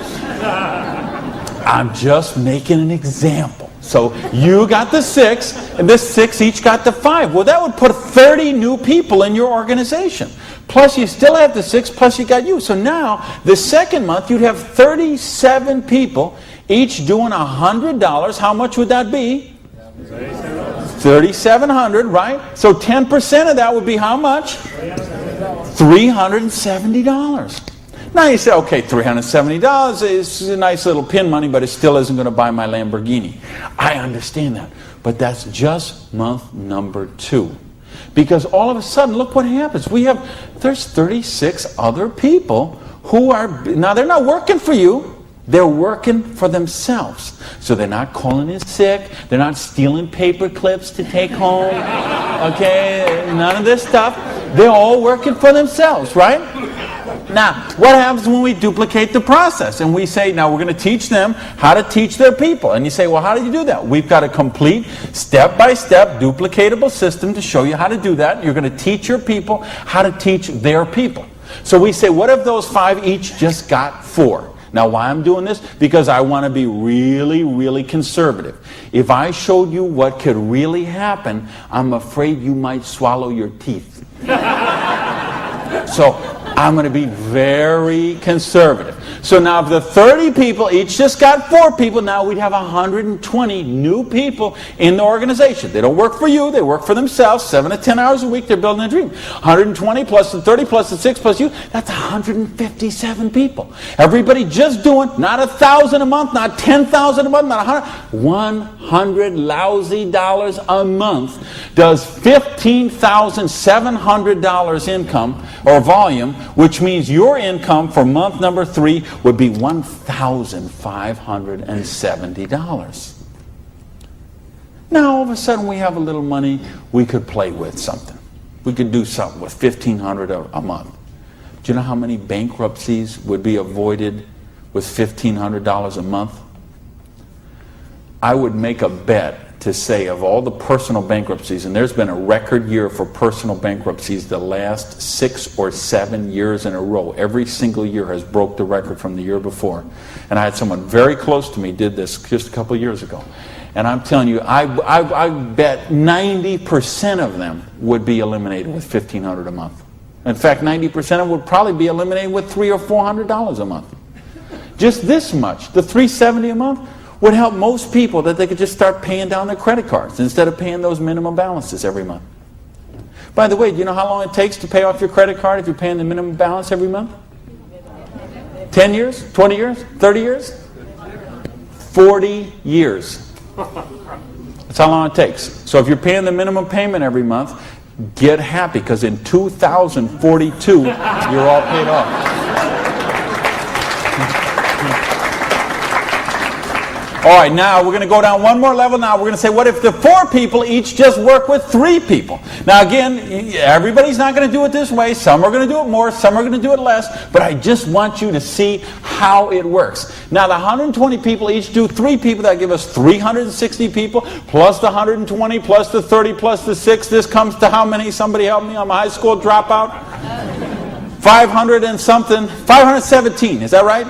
I'm just making an example. So you got the 6, and the 6 each got the 5. Well, that would put 30 new people in your organization. Plus, you still have the 6, plus you got you. So now, the second month, you'd have 37 people, each doing $100. How much would that be? $3,700, right? So 10% of that would be how much? $370. Now you say, okay, $370 is a nice little pin money, but it still isn't going to buy my Lamborghini. I understand that. But that's just month number 2. Because all of a sudden, look what happens. There's 36 other people who are, now they're not working for you. They're working for themselves. So they're not calling in sick. They're not stealing paper clips to take home. Okay? None of this stuff. They're all working for themselves, right? Now, what happens when we duplicate the process? And we say, now we're going to teach them how to teach their people. And you say, well, how do you do that? We've got a complete step-by-step duplicatable system to show you how to do that. You're going to teach your people how to teach their people. So we say, what if those 5 each just got 4? Now, why I'm doing this? Because I want to be really, really conservative. If I showed you what could really happen, I'm afraid you might swallow your teeth. So I'm going to be very conservative. So now if the 30 people each just got 4 people, now we'd have 120 new people in the organization. They don't work for you, they work for themselves. 7 to 10 hours a week, they're building a dream. 120 plus the 30 plus the 6 plus you, that's 157 people. Everybody just doing not $1,000 a month, not $10,000 a month, not 100 lousy dollars a month does $15,700 income or volume, which means your income for month number 3 would be $1,570. Now all of a sudden we have a little money, we could play with something. We could do something with $1,500 a month. Do you know how many bankruptcies would be avoided with $1,500 a month? I would make a bet to say of all the personal bankruptcies, and there's been a record year for personal bankruptcies the last 6 or 7 years in a row. Every single year has broke the record from the year before. And I had someone very close to me did this just a couple of years ago. And I'm telling you, I bet 90% of them would be eliminated with $1,500 a month. In fact, 90% of them would probably be eliminated with $300 or $400 a month. Just this much, the $370 a month, would help most people that they could just start paying down their credit cards instead of paying those minimum balances every month. By the way, do you know how long it takes to pay off your credit card if you're paying the minimum balance every month? 10 years? 20 years? 30 years? 40 years. That's how long it takes. So if you're paying the minimum payment every month, get happy, because in 2042, you're all paid off. All right, now we're going to go down one more level. Now we're going to say, what if the 4 people each just work with 3 people? Now again, everybody's not going to do it this way. Some are going to do it more, some are going to do it less. But I just want you to see how it works. Now the 120 people each do 3 people. That give us 360 people, plus the 120, plus the 30, plus the 6. This comes to how many? Somebody help me. I'm a high school dropout. 500 and something. 517, is that right?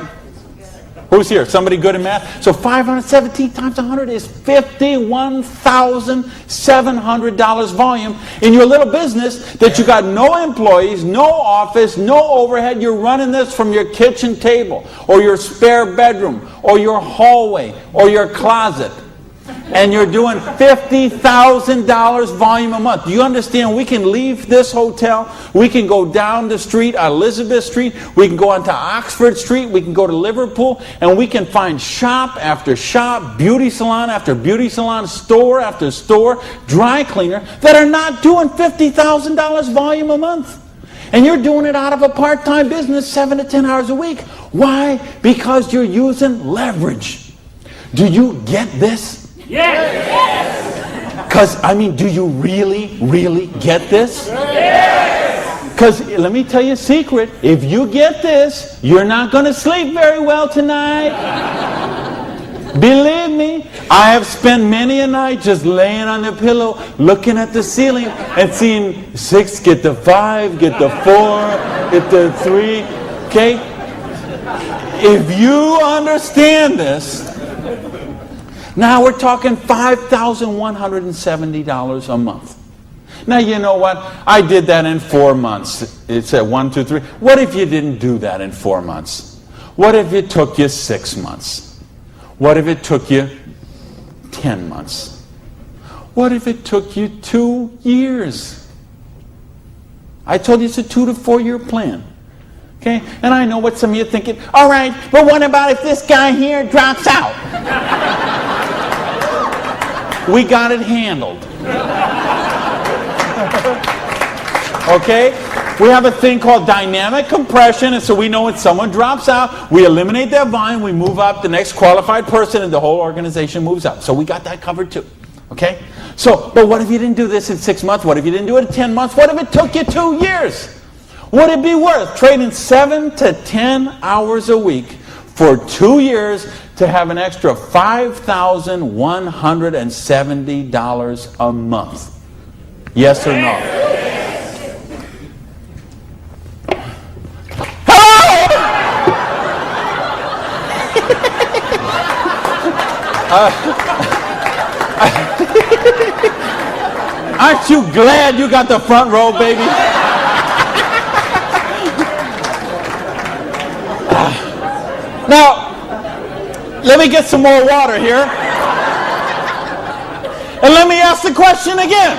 Who's here? Somebody good in math? So 517 times 100 is $51,700 volume in your little business that you got no employees, no office, no overhead. You're running this from your kitchen table or your spare bedroom or your hallway or your closet. And you're doing $50,000 volume a month. Do you understand? We can leave this hotel. We can go down the street, Elizabeth Street. We can go onto Oxford Street. We can go to Liverpool. And we can find shop after shop, beauty salon after beauty salon, store after store, dry cleaner that are not doing $50,000 volume a month. And you're doing it out of a part-time business 7 to 10 hours a week. Why? Because you're using leverage. Do you get this? Yes. Because, do you really get this? Yes. Because let me tell you a secret. If you get this, you're not going to sleep very well tonight. Believe me, I have spent many a night just laying on the pillow, looking at the ceiling and seeing 6 get the 5, get the 4, get the 3. Okay? If you understand this, now we're talking $5,170 a month. Now you know what? I did that in 4 months. It said 1, 2, 3. What if you didn't do that in 4 months? What if it took you 6 months? What if it took you 10 months? What if it took you 2 years? I told you it's a 2 to 4 year plan. Okay? And I know what some of you are thinking. All right, but what about if this guy here drops out? We got it handled. Okay? We have a thing called dynamic compression, and so we know when someone drops out, we eliminate that volume, we move up the next qualified person, and the whole organization moves up. So we got that covered too. Okay? So, but what if you didn't do this in 6 months? What if you didn't do it in 10 months? What if it took you 2 years? Would it be worth trading 7 to 10 hours a week for 2 years to have an extra $5,170 a month? Yes or no? Aren't you glad you got the front row, baby? Now, let me get some more water here. And let me ask the question again.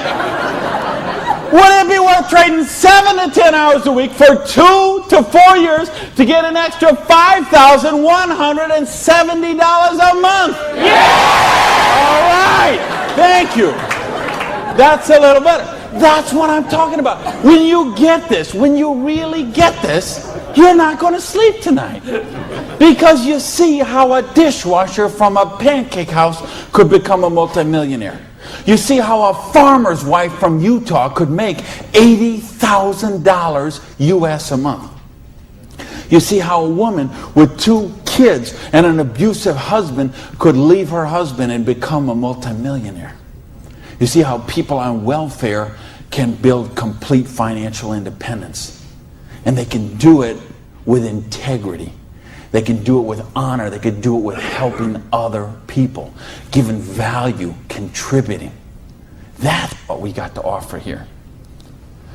Would it be worth trading 7 to 10 hours a week for 2 to 4 years to get an extra $5,170 a month? Yes! All right. Thank you. That's a little better. That's what I'm talking about. When you get this, when you really get this, you're not going to sleep tonight. Because you see how a dishwasher from a pancake house could become a multimillionaire. You see how a farmer's wife from Utah could make $80,000 US a month. You see how a woman with 2 kids and an abusive husband could leave her husband and become a multimillionaire. You see how people on welfare can build complete financial independence. And they can do it with integrity. They can do it with honor. They can do it with helping other people, giving value, contributing. That's what we got to offer here.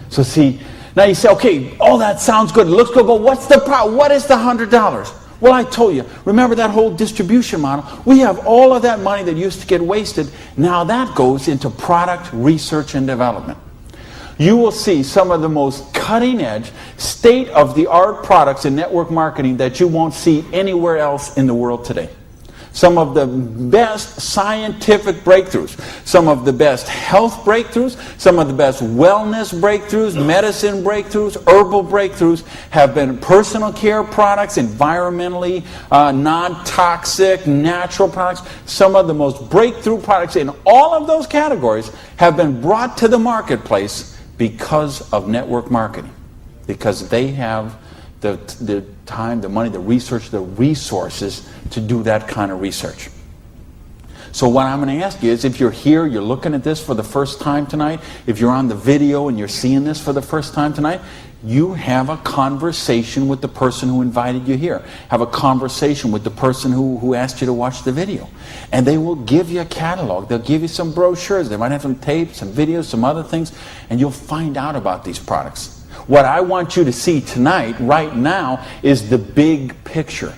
So see, now you say, okay, all that sounds good. It looks good, but what's the problem? What is the $100? Well, I told you, remember that whole distribution model? We have all of that money that used to get wasted. Now that goes into product research and development. You will see some of the most cutting-edge, state-of-the-art products in network marketing that you won't see anywhere else in the world today. Some of the best scientific breakthroughs, some of the best health breakthroughs, some of the best wellness breakthroughs, medicine breakthroughs, herbal breakthroughs have been personal care products, environmentally non-toxic, natural products. Some of the most breakthrough products in all of those categories have been brought to the marketplace because of network marketing, because they have the time, the money, the research, the resources to do that kind of research. So what I'm going to ask you is, if you're here, you're looking at this for the first time tonight, if you're on the video and you're seeing this for the first time tonight, you have a conversation with the person who invited you here. Have a conversation with the person who asked you to watch the video. And they will give you a catalog. They'll give you some brochures. They might have some tapes, some videos, some other things, and you'll find out about these products. What I want you to see tonight, right now, is the big picture.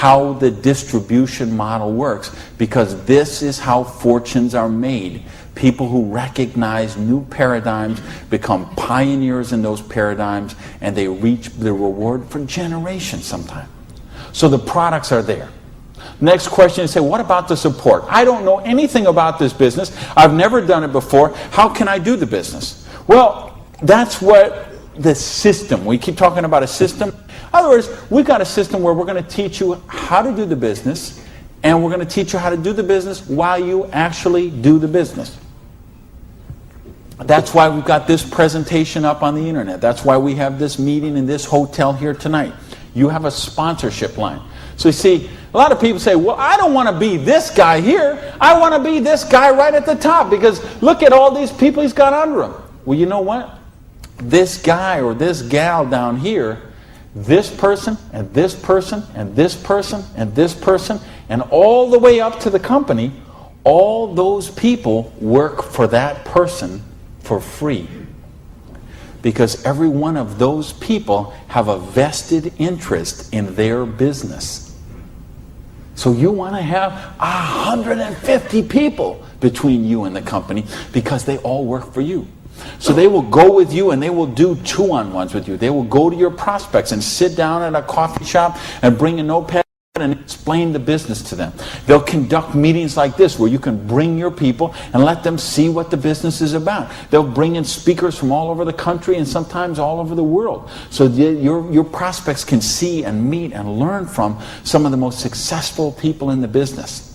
how the distribution model works, because this is how fortunes are made. People who recognize new paradigms become pioneers in those paradigms, and they reach the reward for generations sometimes. So the products are there. Next question is, say, what about the support? I don't know anything about this business. I've never done it before. How can I do the business? Well, that's what the system, we keep talking about a system. In other words, we've got a system where we're going to teach you how to do the business, and we're going to teach you how to do the business while you actually do the business. That's why we've got this presentation up on the internet. That's why we have this meeting in this hotel here tonight. You have a sponsorship line. So you see, a lot of people say, well, I don't want to be this guy here. I want to be this guy right at the top, because look at all these people he's got under him. Well, you know what? This guy or this gal down here, this person and this person and this person and this person, and all the way up to the company, all those people work for that person for free. Because every one of those people have a vested interest in their business. So you want to have 150 people between you and the company, because they all work for you. So they will go with you, and they will do two-on-ones with you. They will go to your prospects and sit down at a coffee shop and bring a notepad and explain the business to them. They'll conduct meetings like this where you can bring your people and let them see what the business is about. They'll bring in speakers from all over the country and sometimes all over the world, so your prospects can see and meet and learn from some of the most successful people in the business.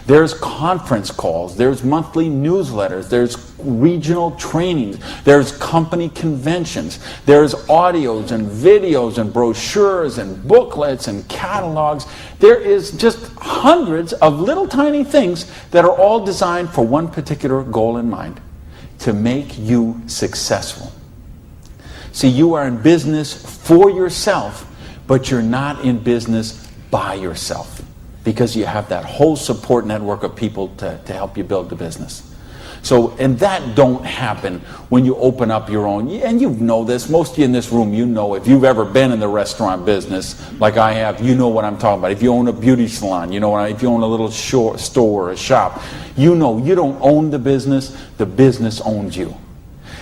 There's conference calls, there's monthly newsletters, there's regional trainings, there's company conventions, there's audios and videos and brochures and booklets and catalogs. There is just hundreds of little tiny things that are all designed for one particular goal in mind: to make you successful. See, you are in business for yourself, but you're not in business by yourself, because you have that whole support network of people to help you build the business. So, and that don't happen when you open up your own, and you know this, most of you in this room, you know, if you've ever been in the restaurant business like I have, you know what I'm talking about. If you own a beauty salon, you know what if you own a little store or a shop, you know you don't own the business owns you.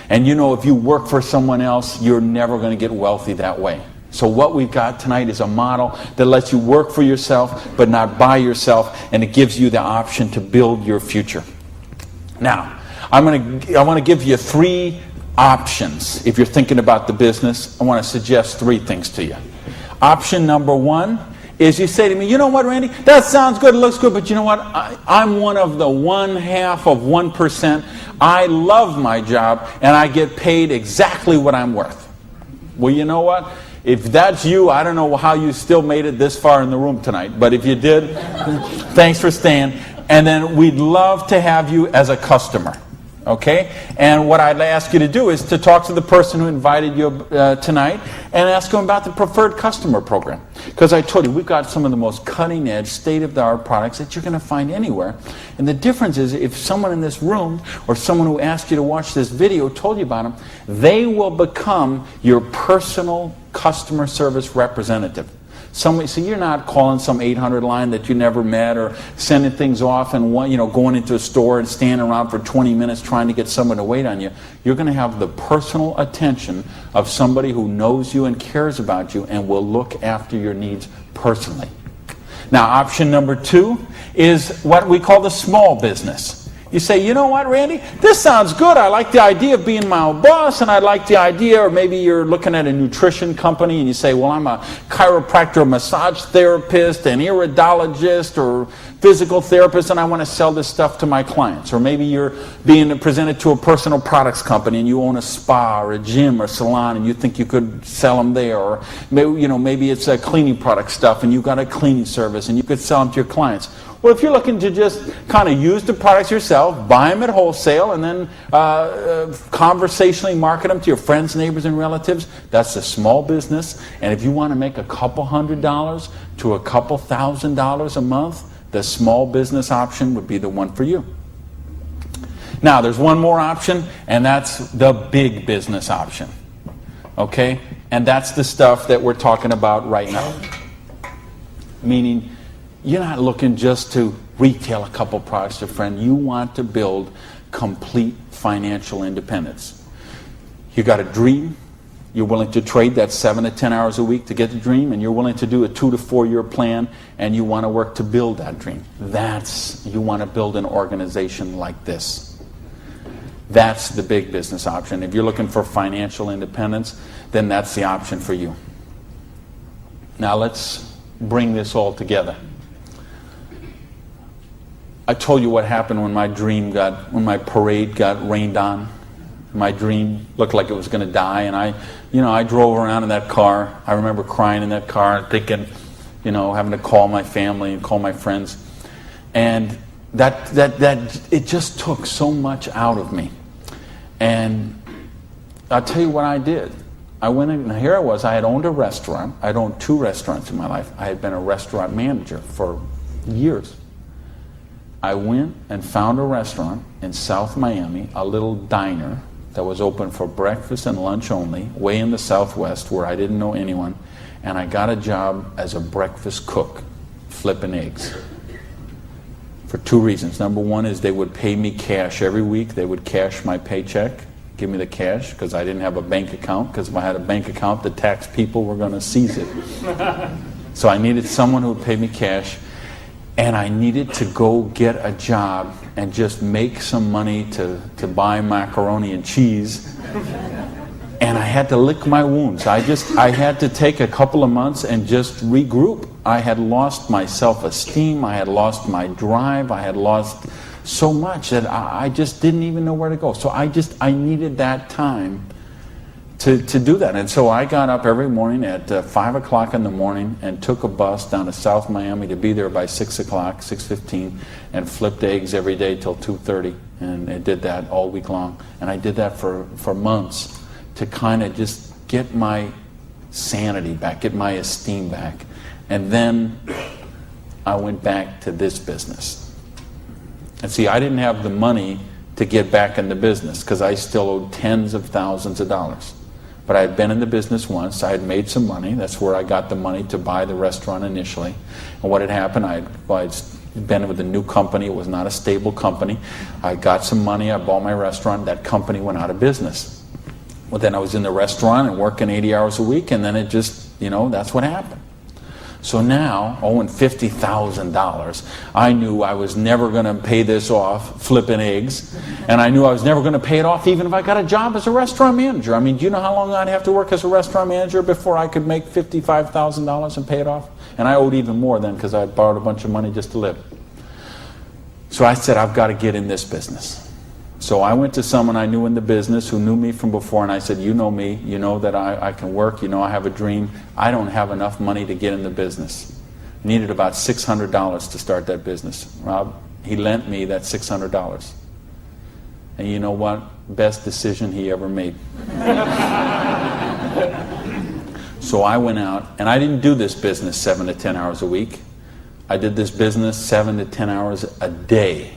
And you know, if you work for someone else, you're never going to get wealthy that way. So what we've got tonight is a model that lets you work for yourself, but not by yourself, and it gives you the option to build your future. Now, I want to give you 3 options. If you're thinking about the business, I want to suggest 3 things to you. Option number 1 is you say to me, you know what, Randy, that sounds good, it looks good, but you know what, I'm one of the 1/2%. I love my job, and I get paid exactly what I'm worth. Well, you know what? If that's you, I don't know how you still made it this far in the room tonight. But if you did, thanks for staying. And then we'd love to have you as a customer. Okay? And what I'd ask you to do is to talk to the person who invited you tonight and ask them about the preferred customer program. Because I told you, we've got some of the most cutting-edge, state-of-the-art products that you're going to find anywhere. And the difference is, if someone in this room or someone who asked you to watch this video told you about them, they will become your personal customer service representative. So you're not calling some 800 line that you never met, or sending things off and going into a store and standing around for 20 minutes trying to get someone to wait on you. You're going to have the personal attention of somebody who knows you and cares about you and will look after your needs personally. Now, option number 2 is what we call the small business. You say, you know what, Randy, this sounds good. I like the idea of being my own boss, and I like the idea, or maybe you're looking at a nutrition company and you say, well, I'm a chiropractor, massage therapist, an iridologist, or physical therapist, and I want to sell this stuff to my clients. Or maybe you're being presented to a personal products company and you own a spa or a gym or salon and you think you could sell them there. Or maybe it's a cleaning product stuff and you've got a cleaning service and you could sell them to your clients. Well, if you're looking to just kind of use the products yourself, buy them at wholesale, and then conversationally market them to your friends, neighbors, and relatives, that's a small business. And if you want to make a couple $100 to a couple $1,000 a month, the small business option would be the one for you. Now, there's one more option, and that's the big business option. Okay? And that's the stuff that we're talking about right now. Meaning, You're not looking just to retail a couple products to a friend. You want to build complete financial independence. You got a dream. You're willing to trade that 7 to 10 hours a week to get the dream, and you're willing to do a 2 to 4 year plan, and you want to work to build that dream. You want to build an organization like this. That's the big business option. If you're looking for financial independence, then that's the option for you. Now let's bring this all together. I told you what happened when my parade got rained on. My dream looked like it was going to die, and I drove around in that car. I remember crying in that car, thinking, having to call my family and call my friends, and that it just took so much out of me. And I'll tell you what I did. I went in, and here I was. I had owned a restaurant. I'd owned 2 restaurants in my life. I had been a restaurant manager for years. I went and found a restaurant in South Miami, a little diner that was open for breakfast and lunch only, way in the Southwest where I didn't know anyone, and I got a job as a breakfast cook, flipping eggs. For 2 reasons. Number one is they would pay me cash every week. They would cash my paycheck, give me the cash, because I didn't have a bank account, because if I had a bank account, the tax people were going to seize it. So I needed someone who would pay me cash. And I needed to go get a job and just make some money to buy macaroni and cheese. And I had to lick my wounds. I had to take a couple of months and just regroup. I had lost my self-esteem. I had lost my drive. I had lost so much that I just didn't even know where to go. So I needed that time to do that. And so I got up every morning at 5 o'clock in the morning and took a bus down to South Miami to be there by 6 o'clock, 6:15, and flipped eggs every day till 2:30. And I did that all week long. And I did that for months to kind of just get my sanity back, get my esteem back. And then I went back to this business. And see, I didn't have the money to get back in the business because I still owed tens of thousands of dollars. But I had been in the business once. I had made some money. That's where I got the money to buy the restaurant initially. And what had happened, I'd been with a new company. It was not a stable company. I got some money. I bought my restaurant. That company went out of business. Well, then I was in the restaurant and working 80 hours a week, and then it just, that's what happened. So now, owing $50,000, I knew I was never going to pay this off flipping eggs, and I knew I was never going to pay it off even if I got a job as a restaurant manager. I mean, do you know how long I'd have to work as a restaurant manager before I could make $55,000 and pay it off? And I owed even more then because I borrowed a bunch of money just to live. So I said, I've got to get in this business. So I went to someone I knew in the business who knew me from before, and I said, you know me, you know that I can work, you know I have a dream. I don't have enough money to get in the business. I needed about $600 to start that business. Rob, he lent me that $600. And you know what? Best decision he ever made. So I went out, and I didn't do this business 7 to 10 hours a week. I did this business 7 to 10 hours a day.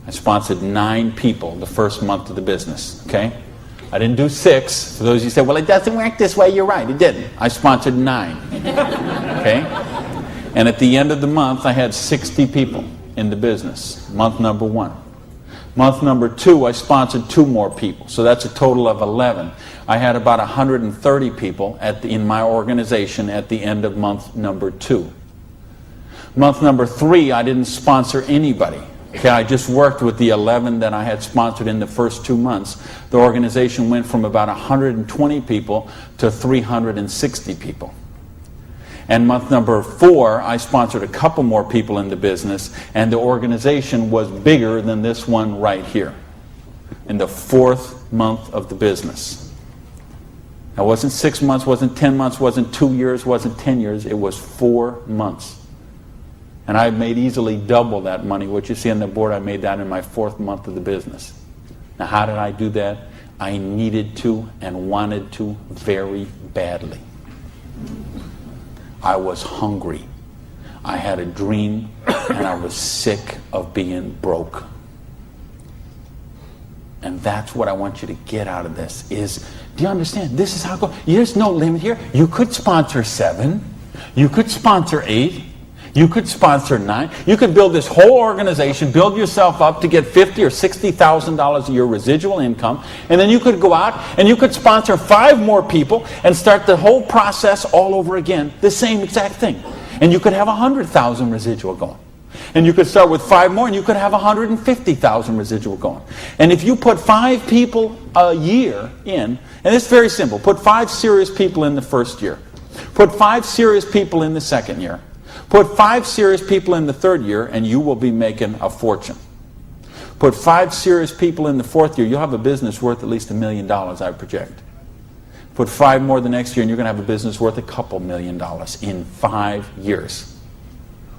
I sponsored 9 people the first month of the business, okay? I didn't do 6. For those of you who say, well, it doesn't work this way, you're right, it didn't. I sponsored 9, okay? And at the end of the month, I had 60 people in the business, month number 1. Month number 2, I sponsored 2 more people, so that's a total of 11. I had about 130 people in my organization at the end of month number 2. Month number 3, I didn't sponsor anybody. Okay, I just worked with the 11 that I had sponsored in the first 2 months. The organization went from about 120 people to 360 people. And month number 4, I sponsored a couple more people in the business, and the organization was bigger than this one right here in the 4th month of the business. Now, it wasn't 6 months, wasn't 10 months, wasn't 2 years, wasn't 10 years. It was 4 months. And I made easily double that money. What you see on the board, I made that in my 4th month of the business. Now, how did I do that? I needed to and wanted to very badly. I was hungry. I had a dream, and I was sick of being broke. And that's what I want you to get out of this is, do you understand? This is how it goes. There's no limit here. You could sponsor 7. You could sponsor 8. You could sponsor 9. You could build this whole organization, build yourself up to get $50,000 or $60,000 a year residual income, and then you could go out and you could sponsor 5 more people and start the whole process all over again, the same exact thing. And you could have 100,000 residual going. And you could start with 5 more and you could have 150,000 residual going. And if you put 5 people a year in, and it's very simple, put 5 serious people in the first year. Put 5 serious people in the second year. Put 5 serious people in the third year and you will be making a fortune. Put 5 serious people in the fourth year, you'll have a business worth at least $1 million, I project. Put 5 more the next year and you're going to have a business worth a couple $1 million in 5 years.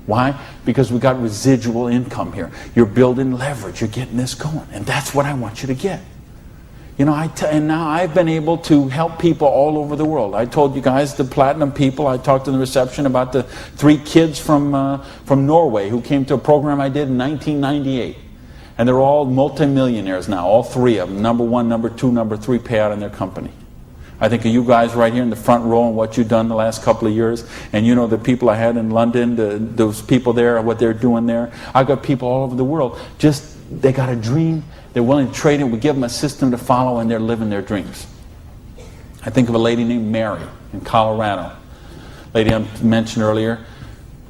Why? Because we got residual income here. You're building leverage. You're getting this going. And that's what I want you to get. You know, and now I've been able to help people all over the world. I told you guys, the platinum people, I talked in the reception about the 3 kids from Norway who came to a program I did in 1998. And they're all multimillionaires now, all 3 of them. Number 1, number 2, number 3 payout in their company. I think of you guys right here in the front row and what you've done the last couple of years. And you know the people I had in London, those people there, what they're doing there. I've got people all over the world. Just, they got a dream. They're willing to trade it. We give them a system to follow and they're living their dreams. I think of a lady named Mary in Colorado. Lady I mentioned earlier.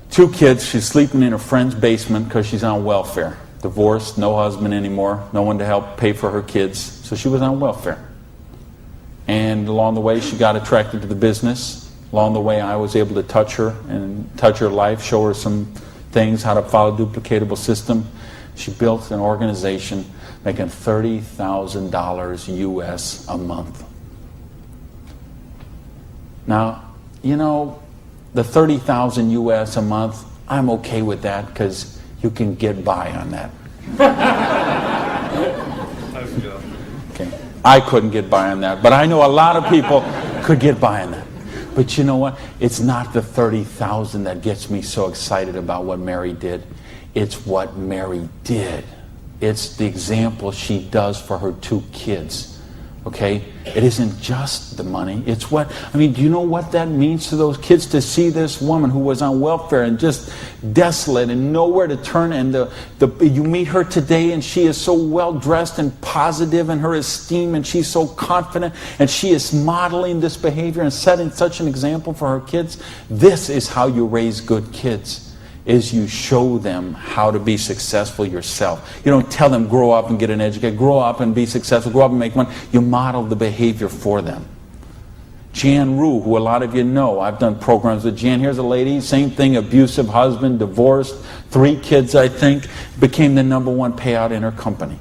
2 kids. She's sleeping in her friend's basement because she's on welfare. Divorced, no husband anymore. No one to help pay for her kids. So she was on welfare. And along the way, she got attracted to the business. Along the way, I was able to touch her and touch her life, show her some things, how to follow a duplicatable system. She built an organization making $30,000 US a month. Now, you know, the $30,000 US a month, I'm okay with that because you can get by on that. Okay. I couldn't get by on that, but I know a lot of people could get by on that. But you know what? It's not the 30,000 that gets me so excited about what Mary did. It's what Mary did. It's the example she does for her 2 kids. Okay? It isn't just the money. It's what, I mean, do you know what that means to those kids to see this woman who was on welfare and just desolate and nowhere to turn, and you meet her today and she is so well dressed and positive in her esteem and she's so confident and she is modeling this behavior and setting such an example for her kids. This is how you raise good kids. Is you show them how to be successful yourself. You don't tell them grow up and get an education, grow up and be successful, grow up and make money. You model the behavior for them. Jan Rue, who a lot of you know, I've done programs with Jan. Here's a lady, same thing, abusive husband, divorced, 3 kids I think, became the number 1 payout in her company.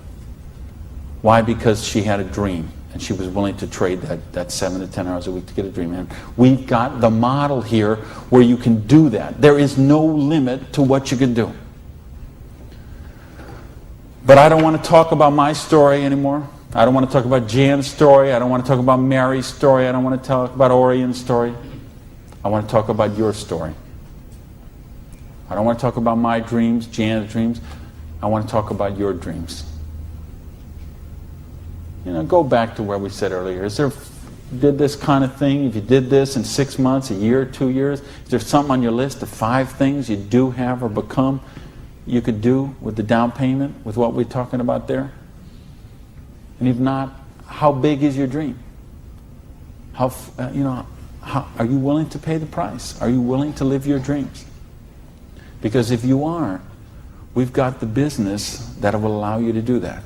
Why? Because she had a dream. And she was willing to trade that 7 to 10 hours a week to get a dream. And we've got the model here where you can do that. There is no limit to what you can do. But I don't want to talk about my story anymore. I don't want to talk about Jan's story. I don't want to talk about Mary's story. I don't want to talk about Orion's story. I want to talk about your story. I don't want to talk about my dreams, Jan's dreams. I want to talk about your dreams. You know, go back to where we said earlier. Did this kind of thing, if you did this in 6 months, a year, 2 years, is there something on your list of 5 things you do have or become you could do with the down payment, with what we're talking about there? And if not, how big is your dream? Are you willing to pay the price? Are you willing to live your dreams? Because if you are, we've got the business that will allow you to do that.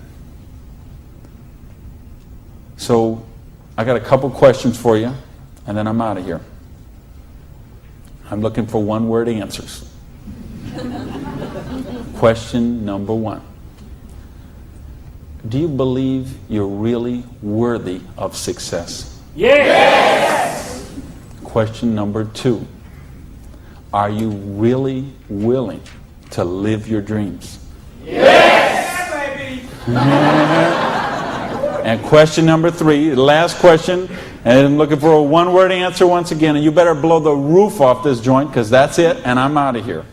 So I got a couple questions for you, and then I'm out of here. I'm looking for 1-word answers. Question number 1. Do you believe you're really worthy of success? Yes! Question number 2. Are you really willing to live your dreams? Yes, baby! And question number 3, the last question, and I'm looking for a 1-word answer once again, and you better blow the roof off this joint because that's it, and I'm out of here.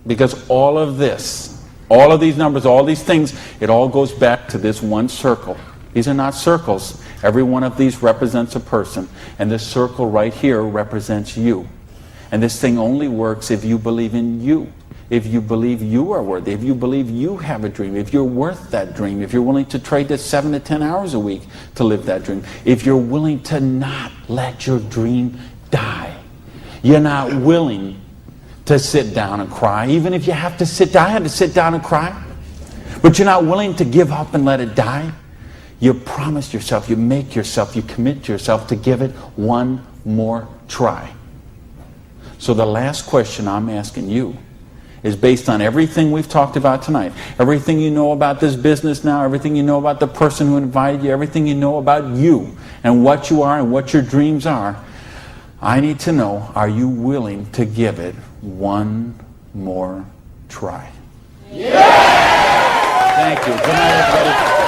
Because all of this, all of these numbers, all these things, it all goes back to this one circle. These are not circles. Every one of these represents a person, and this circle right here represents you. And this thing only works if you believe in you. If you believe you are worthy, if you believe you have a dream, if you're worth that dream, if you're willing to trade the 7 to 10 hours a week to live that dream, if you're willing to not let your dream die. You're not willing to sit down and cry, even if you have to sit down. I had to sit down and cry. But you're not willing to give up and let it die. You promise yourself, you make yourself, you commit to yourself to give it one more try. So the last question I'm asking you is based on everything we've talked about tonight, everything you know about this business now, everything you know about the person who invited you, everything you know about you and what you are and what your dreams are. I need to know, are you willing to give it one more try? Yeah! Thank you. Good night, everybody.